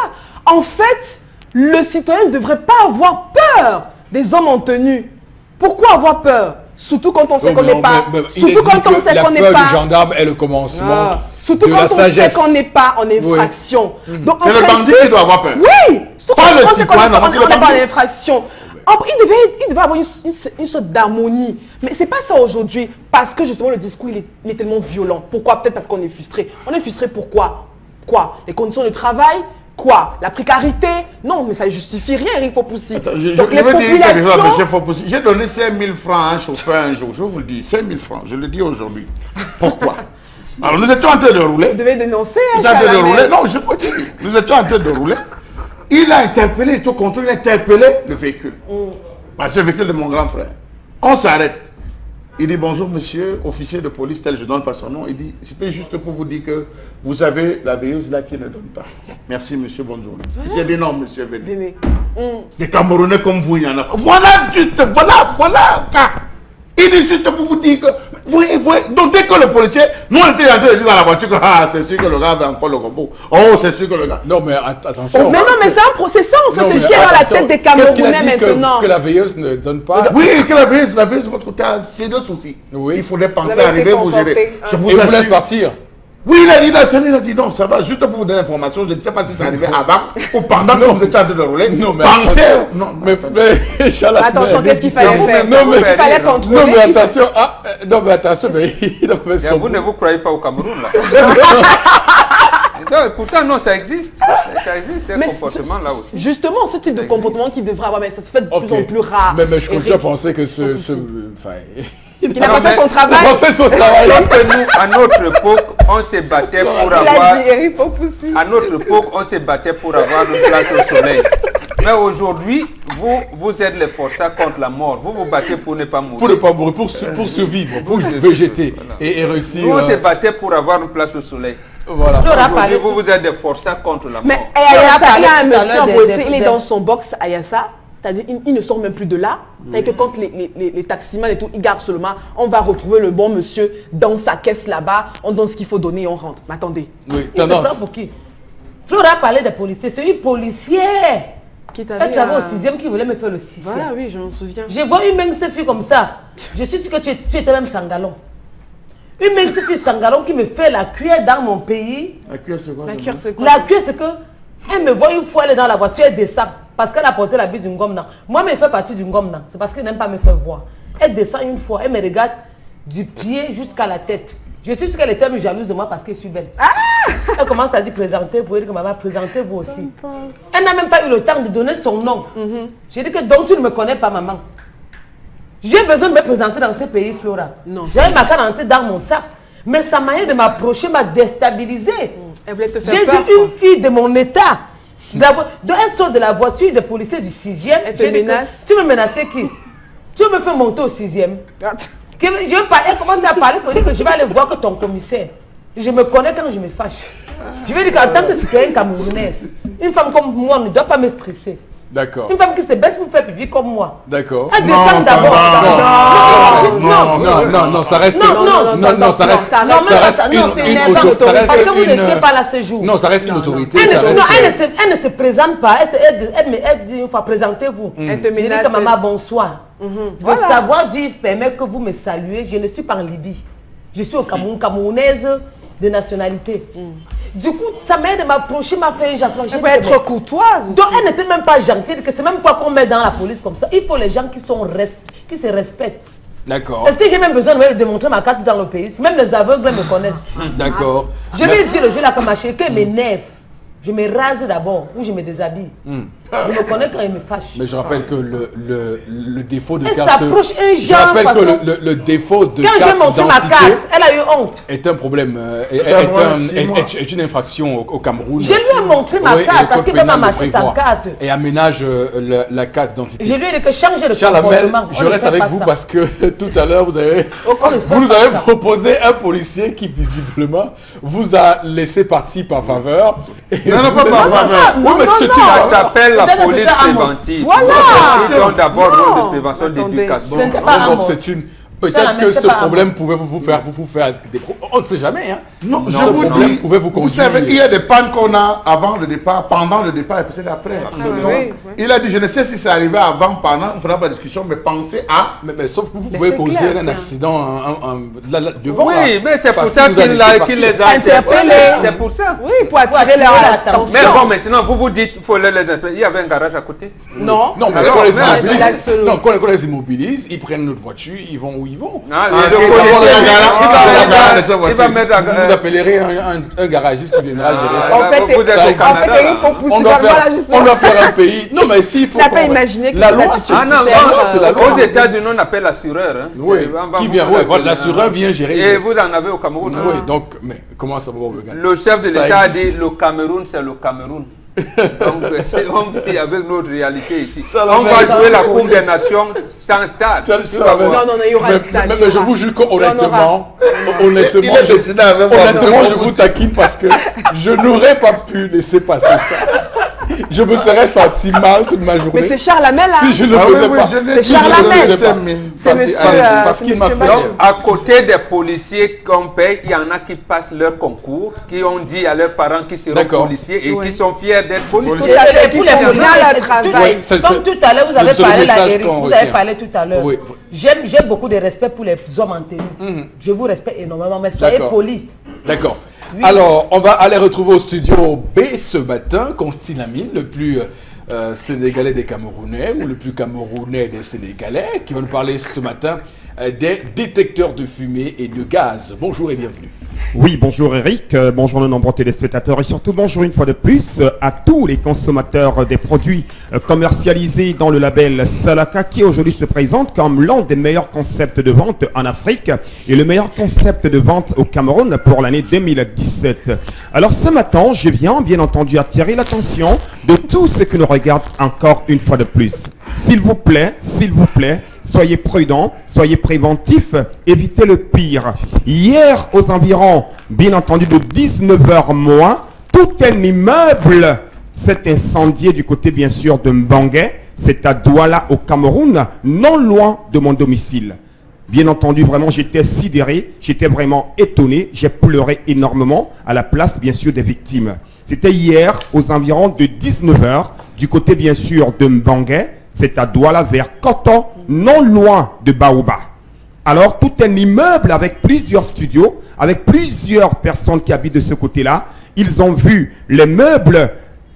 En fait, le citoyen ne devrait pas avoir peur des hommes en tenue. Pourquoi avoir peur? Surtout quand on sait qu'on n'est pas. Surtout quand on sait qu'on n'est pas. La peur du gendarme est le commencement surtout de quand la sagesse. Sait qu'on n'est pas en infraction. C'est le bandit qui doit avoir peur. Oui. Pas le citoyen, on n'est pas en infraction. Il devait avoir une sorte d'harmonie. Mais c'est pas ça aujourd'hui. Parce que justement le discours il est tellement violent. Pourquoi? Peut-être parce qu'on est frustré. On est frustré pourquoi? Quoi? Les conditions de travail? Quoi? La précarité? Non, mais ça ne justifie rien, Eric Fopoussi. Donc je vais dire quelque chose à M. Fopoussi. J'ai donné 5 000 francs à un chauffeur un jour. Je vais vous le dire, 5 000 francs. Je le dis aujourd'hui. Pourquoi? Alors nous étions en train de rouler. Vous devez dénoncer. Nous étions en train de rouler. Non, je continue. Nous étions en train de rouler. Il a interpellé, il a contrôlé, il a interpellé le véhicule. C'est le véhicule de mon grand frère. On s'arrête. Il dit bonjour monsieur, officier de police, tel je ne donne pas son nom. Il dit, c'était juste pour vous dire que vous avez la veilleuse là qui ne donne pas. Merci monsieur, bonne journée. J'ai dit non monsieur, venez. Des Camerounais comme vous, il y en a pas. Voilà juste, voilà. Il dit juste pour vous dire que, voyez. Donc dès que le policier, nous on était en train de dire dans la voiture que c'est sûr que le gars avait encore le robot. Oh, c'est sûr que le gars. Non mais attention. Mais non, mais c'est ça en fait, c'est chier dans la tête des Camerounais maintenant. Que la veilleuse ne donne pas. Oui, que la veilleuse de votre côté a sérieux souci. Oui. Il faudrait penser à arriver, vous gérer. Je vous laisse partir. Oui, il a dit non, ça va, juste pour vous donner l'information, je ne sais pas si ça arrivait avant ou pendant que vous étiez en train de rouler. Non, mais pensez. Attention, qu'est-ce qu'il fallait faire? Il fallait contrôler. Non, mais attention, mais vous ne vous croyez pas au Cameroun là? Non, pourtant, non, ça existe. Ça existe, ce comportement-là aussi. Justement, ce type de comportement qui devrait avoir, mais ça se fait de plus en plus rare. Mais je continue à penser que il n'a pas fait son travail. Il n'a pas fait son travail. Nous, à notre époque, on se battait pour avoir. À notre époque, on se battait pour avoir une place au soleil. Mais aujourd'hui, vous êtes les forçats contre la mort. Vous vous battez pour ne pas mourir. Pour ne pas mourir, pour survivre, pour végéter et réussir. Nous, on se battait pour avoir une place au soleil. Voilà. Aujourd'hui, vous êtes des forçats contre la mort. Mais il y a un monsieur, il est dans son box à Yassa. C'est-à-dire il ne sort même plus de là. C'est-à-dire que quand les taximans et tout, ils gardent seulement, on va retrouver le bon monsieur dans sa caisse là-bas, on donne ce qu'il faut donner et on rentre. Mais attendez. Oui, tendance. Pour qui? Flora parlait des policiers, c'est une policière. Qui t'avait au 6e qui voulait me faire le 6e. Voilà, oui, je m'en souviens. Je vois une mince fille comme ça. Je suis sûre que tu étais même sangalon. Une mince fille sangalon qui me fait la cuillère dans mon pays. La cuillère c'est quoi? La cuillère c'est que elle me voit une fois, elle est dans la voiture, elle descend. Parce qu'elle a porté la bille du Ngomna. Moi, elle fait partie du Ngomna. C'est parce qu'elle n'aime pas me faire voir. Elle descend une fois, elle me regarde du pied jusqu'à la tête. Je suis sûre qu'elle était jalouse de moi parce que je suis belle. Elle commence à dire présentez-vous, elle dit que maman, présentez-vous aussi. Elle n'a même pas eu le temps de donner son nom. J'ai dit que donc tu ne me connais pas, maman. J'ai besoin de me présenter dans ce pays, Flora. J'avais ma carte d'identité dans mon sac. Mais sa manière de m'approcher m'a déstabilisée. J'ai dit une fille de mon état. Elle sort de la voiture de policier du 6e. Elle te menace. Tu veux menacer qui? Tu veux me faire monter au 6e. Elle commence à parler, il faut dire que je vais aller voir que ton commissaire. Je me connais quand je me fâche. Je vais dire qu'en tant que citoyenne camerounaise, une femme comme moi ne doit pas me stresser. D'accord. Une femme qui se baisse pour faire pipi comme moi. D'accord. Elle descend d'abord. Non, ça reste. Non, ça reste. Non, c'est une autorité. Parce que vous n'étiez pas là ce jour. Non, ça reste une autorité. Elle ne se présente pas. Elle dit une fois, présentez-vous. Elle te dit que maman, bonsoir. De savoir vivre permet que vous me saluez. Je ne suis pas en Libye. Je suis au Cameroun, camerounaise de nationalité. Du coup, sa mère de m'approcher m'a fait un jafron. Elle peut être courtoise. Donc elle n'était même pas gentille, que c'est même pas qu'on met dans la police comme ça. Il faut les gens qui se respectent. D'accord. Est-ce que j'ai même besoin de démontrer ma carte dans le pays? Si même les aveugles me connaissent. D'accord. Je vais dire le jeu là comme ma chérie, que m'énerve. Je me rase d'abord ou je me déshabille. Je me connais quand il me fâche. Mais je rappelle que le défaut de elle carte... s'approche un genre. Je rappelle que le défaut de quand carte j'ai montré ma carte, elle a eu honte. est un problème, est une infraction au Cameroun. Je lui ai montré ma carte parce qu'il m'a marché sa carte. Et aménage la carte d'identité. Je lui ai dit que changer de Charles Hamel, comportement. je reste avec vous parce que tout à l'heure, vous nous avez proposé un policier qui visiblement vous a laissé partir par faveur. Non, pas par faveur. Oui, mais c'est Ça s'appelle la police préventive. Voilà. Donc d'abord, rôle de prévention d'éducation. Donc c'est une... Peut-être que ce problème pouvait vous faire des problèmes. On ne sait jamais. Hein. Non, je vous dis, pouvait vous savez, il y a des pannes qu'on a avant le départ, pendant le départ et peut-être après. Il a dit, je ne sais si c'est arrivé avant, pendant, on ne fera pas de discussion, mais pensez à... Mais sauf que vous pouvez causer un accident devant. Oui, mais c'est pour ça qu'il les a interpellés. C'est pour ça. Oui, pour attirer leur attention. Mais bon, maintenant, vous dites qu'il faut les interpeller. Il y avait un garage à côté. Non, mais quand on les immobilise, ils prennent notre voiture, ils vont où ils vont. Il va mettre vous appellerez un garagiste qui viendra gérer ça. En fait, vous êtes au Canada. On doit faire un pays. Non, mais s'il faut. pas imaginer la loi, c'est la loi. Aux États-Unis, on appelle l'assureur. Oui, qui vient, l'assureur vient gérer. Et vous en avez au Cameroun. Oui, donc, mais comment ça va vous regarder? Le chef de l'État a dit le Cameroun, c'est le Cameroun. Donc, on vit avec notre réalité ici. On va jouer la Coupe des Nations sans stade. Non, il y aura un stade. Mais je vous jure qu'honnêtement, je vous taquine parce que je n'aurais pas pu laisser passer ça. Je me serais senti mal toute ma journée. Mais c'est Charles Hamel, si je ne le faisais pas. C'est Charles Hamel. Parce qu'il m'a fait. À côté des policiers qu'on paye, il y en a qui passent leur concours, qui ont dit à leurs parents qu'ils seront policiers et qui sont fiers d'être policiers. Et pour les policiers, comme tout à l'heure, vous avez parlé vous avez parlé tout à l'heure. J'ai beaucoup de respect pour les hommes en tenue. Je vous respecte énormément, mais soyez polis. D'accord. Oui. Alors, on va aller retrouver au studio B ce matin, Constantine Lamine, le plus sénégalais des Camerounais, ou le plus camerounais des Sénégalais, qui va nous parler ce matin des détecteurs de fumée et de gaz. Bonjour et bienvenue. Oui, bonjour Eric, bonjour nos nombreux téléspectateurs et surtout bonjour une fois de plus à tous les consommateurs des produits commercialisés dans le label Salaka qui aujourd'hui se présente comme l'un des meilleurs concepts de vente en Afrique et le meilleur concept de vente au Cameroun pour l'année 2017. Alors ce matin, je viens bien entendu attirer l'attention de tous ceux qui nous regardent encore une fois de plus. S'il vous plaît, soyez prudents, soyez préventifs, évitez le pire. Hier, aux environs, bien entendu, de 19h moins, tout un immeuble s'est incendié du côté, bien sûr, de Mbangé. C'est à Douala, au Cameroun, non loin de mon domicile. Bien entendu, vraiment, j'étais sidéré, j'étais vraiment étonné, j'ai pleuré énormément à la place, bien sûr, des victimes. C'était hier, aux environs de 19h, du côté, bien sûr, de Mbangé. C'est à Douala vers Koto, non loin de Baoba. Alors, tout un immeuble avec plusieurs studios, avec plusieurs personnes qui habitent de ce côté-là. Ils ont vu les meubles,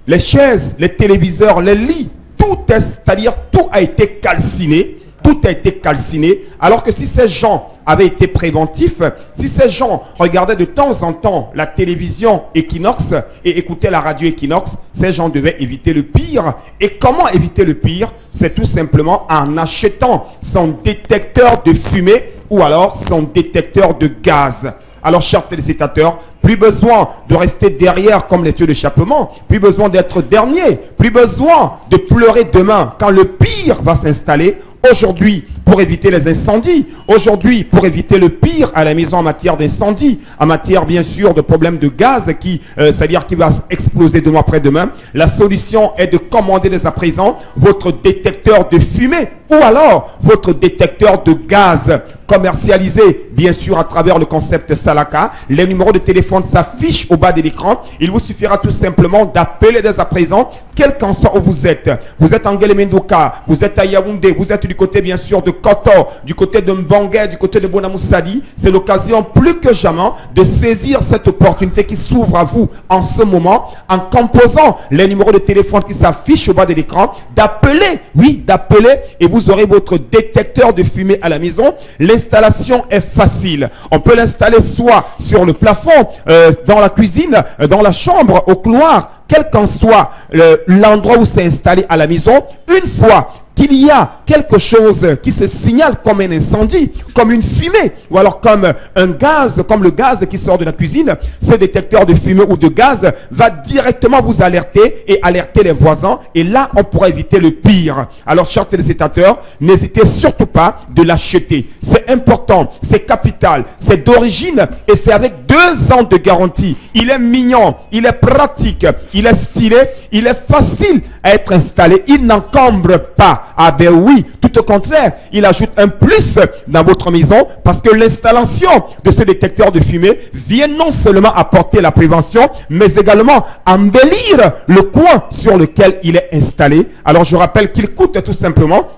les chaises, les téléviseurs, les lits, tout, c'est-à-dire tout a été calciné. tout a été calciné. Alors que si ces gens avaient été préventifs, si ces gens regardaient de temps en temps la télévision Equinox et écoutaient la radio Equinox, ces gens devaient éviter le pire. Et comment éviter le pire? C'est tout simplement en achetant son détecteur de fumée ou alors son détecteur de gaz. Alors, chers téléspectateurs, plus besoin de rester derrière comme les tuyaux d'échappement, plus besoin d'être dernier, plus besoin de pleurer demain quand le pire va s'installer. Aujourd'hui, pour éviter les incendies, aujourd'hui, pour éviter le pire à la maison en matière d'incendie, en matière bien sûr de problèmes de gaz c'est-à-dire qui va exploser demain après-demain, la solution est de commander dès à présent votre détecteur de fumée ou alors votre détecteur de gaz commercialisé bien sûr à travers le concept Salaka. Les numéros de téléphone s'affichent au bas de l'écran. Il vous suffira tout simplement d'appeler dès à présent, quel qu'en soit où vous êtes. Vous êtes en Guélémendoka, vous êtes à Yaoundé, vous êtes du côté bien sûr de Koto, du côté de Mbangé, du côté de Bonamoussadi. C'est l'occasion plus que jamais de saisir cette opportunité qui s'ouvre à vous en ce moment en composant les numéros de téléphone qui s'affichent au bas de l'écran, d'appeler, oui, d'appeler et vous aurez votre détecteur de fumée à la maison. L'installation est facile. On peut l'installer soit sur le plafond, dans la cuisine, dans la chambre, au couloir, quel qu'en soit l'endroit où c'est installé à la maison. Une fois qu'il y a quelque chose qui se signale comme un incendie, comme une fumée, ou alors comme un gaz, comme le gaz qui sort de la cuisine, ce détecteur de fumée ou de gaz va directement vous alerter et alerter les voisins. Et là, on pourra éviter le pire. Alors, chers téléspectateurs, n'hésitez surtout pas de l'acheter. C'est important, c'est capital, c'est d'origine et c'est avec 2 ans de garantie. Il est mignon, il est pratique, il est stylé, il est facile à être installé. Il n'encombre pas. Ah ben oui, tout au contraire, il ajoute un plus dans votre maison parce que l'installation de ce détecteur de fumée vient non seulement apporter la prévention, mais également embellir le coin sur lequel il est installé. Alors je rappelle qu'il coûte tout simplement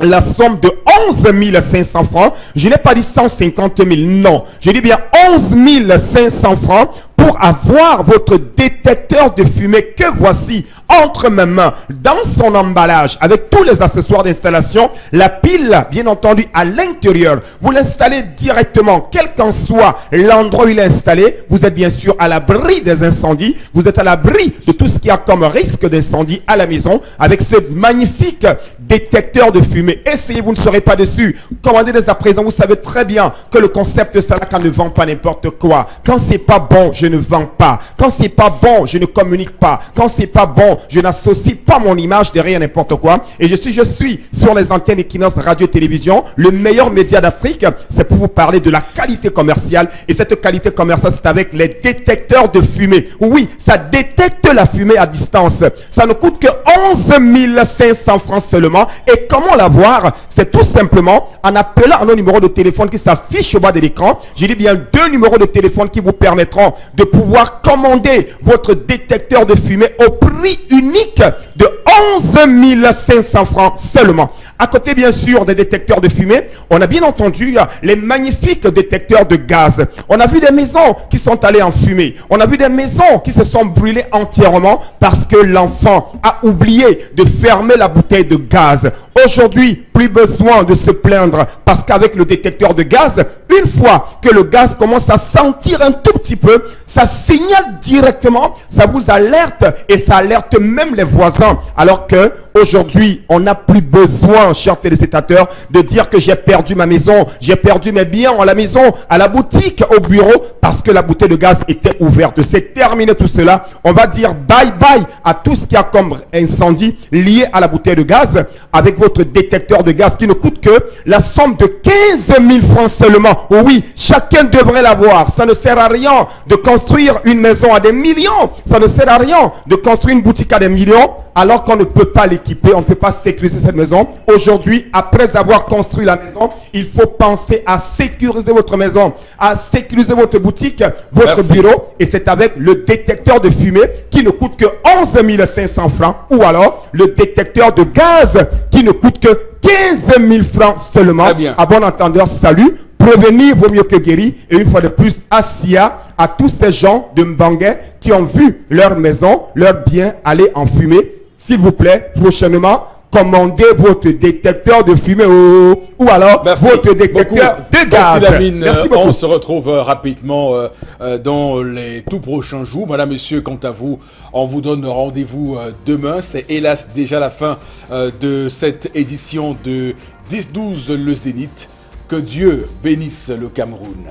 la somme de 11 500 francs. Je n'ai pas dit 150 000, non. Je dis bien 11 500 francs pour avoir votre détecteur de fumée que voici entre mes mains dans son emballage avec tous les accessoires d'installation, la pile bien entendu à l'intérieur. Vous l'installez directement, quel qu'en soit l'endroit où il est installé. Vous êtes bien sûr à l'abri des incendies, vous êtes à l'abri de tout ce qu'il y a comme risque d'incendie à la maison avec ce magnifique détecteur de fumée. Essayez, vous ne serez pas dessus. Commandez dès à présent, vous savez très bien que le concept Salaka ne vend pas n'importe quoi. Quand c'est pas bon, je ne vends pas. Quand c'est pas bon, je ne communique pas. Quand c'est pas bon, je n'associe pas mon image derrière n'importe quoi. Et je suis sur les antennes Equinox Radio-Télévision, le meilleur média d'Afrique. C'est pour vous parler de la qualité commerciale. Et cette qualité commerciale, c'est avec les détecteurs de fumée. Oui, ça détecte la fumée à distance. Ça ne coûte que 11 500 francs seulement. Et comment l'avoir? C'est tout simplement en appelant à nos numéros de téléphone qui s'affichent au bas de l'écran. J'ai dit bien 2 numéros de téléphone qui vous permettront de pouvoir commander votre détecteur de fumée au prix unique de 11 500 francs seulement. À côté, bien sûr, des détecteurs de fumée, on a bien entendu les magnifiques détecteurs de gaz. On a vu des maisons qui sont allées en fumée. On a vu des maisons qui se sont brûlées entièrement parce que l'enfant a oublié de fermer la bouteille de gaz. Aujourd'hui, plus besoin de se plaindre parce qu'avec le détecteur de gaz, une fois que le gaz commence à sentir un tout petit peu, ça signale directement, ça vous alerte et ça alerte même les voisins. Alors que aujourd'hui, on n'a plus besoin, chers téléspectateurs, de dire que j'ai perdu ma maison, j'ai perdu mes biens à la maison, à la boutique, au bureau, parce que la bouteille de gaz était ouverte. C'est terminé tout cela. On va dire bye bye à tout ce qui a comme incendie lié à la bouteille de gaz avec votre détecteur de gaz qui ne coûte que la somme de 15 000 francs seulement. Oui, chacun devrait l'avoir. Ça ne sert à rien de construire une maison à des millions. Ça ne sert à rien de construire une boutique à des millions alors qu'on ne peut pas l'équiper, on ne peut pas sécuriser cette maison. Aujourd'hui, après avoir construit la maison, il faut penser à sécuriser votre maison, à sécuriser votre boutique, votre bureau. Et c'est avec le détecteur de fumée qui ne coûte que 11 500 francs ou alors le détecteur de gaz qui ne coûte que 15 000 francs seulement. À bon entendeur, salut. Prévenir vaut mieux que guérir. Et une fois de plus, Assia, à tous ces gens de Mbangé qui ont vu leur maison, leurs biens aller en fumée. S'il vous plaît, prochainement, commandez votre détecteur de fumée ou alors votre détecteur de gaz. Merci beaucoup. On se retrouve rapidement dans les tout prochains jours. Madame, Monsieur, quant à vous, on vous donne rendez-vous demain. C'est hélas déjà la fin de cette édition de 10-12 le Zénith. Que Dieu bénisse le Cameroun.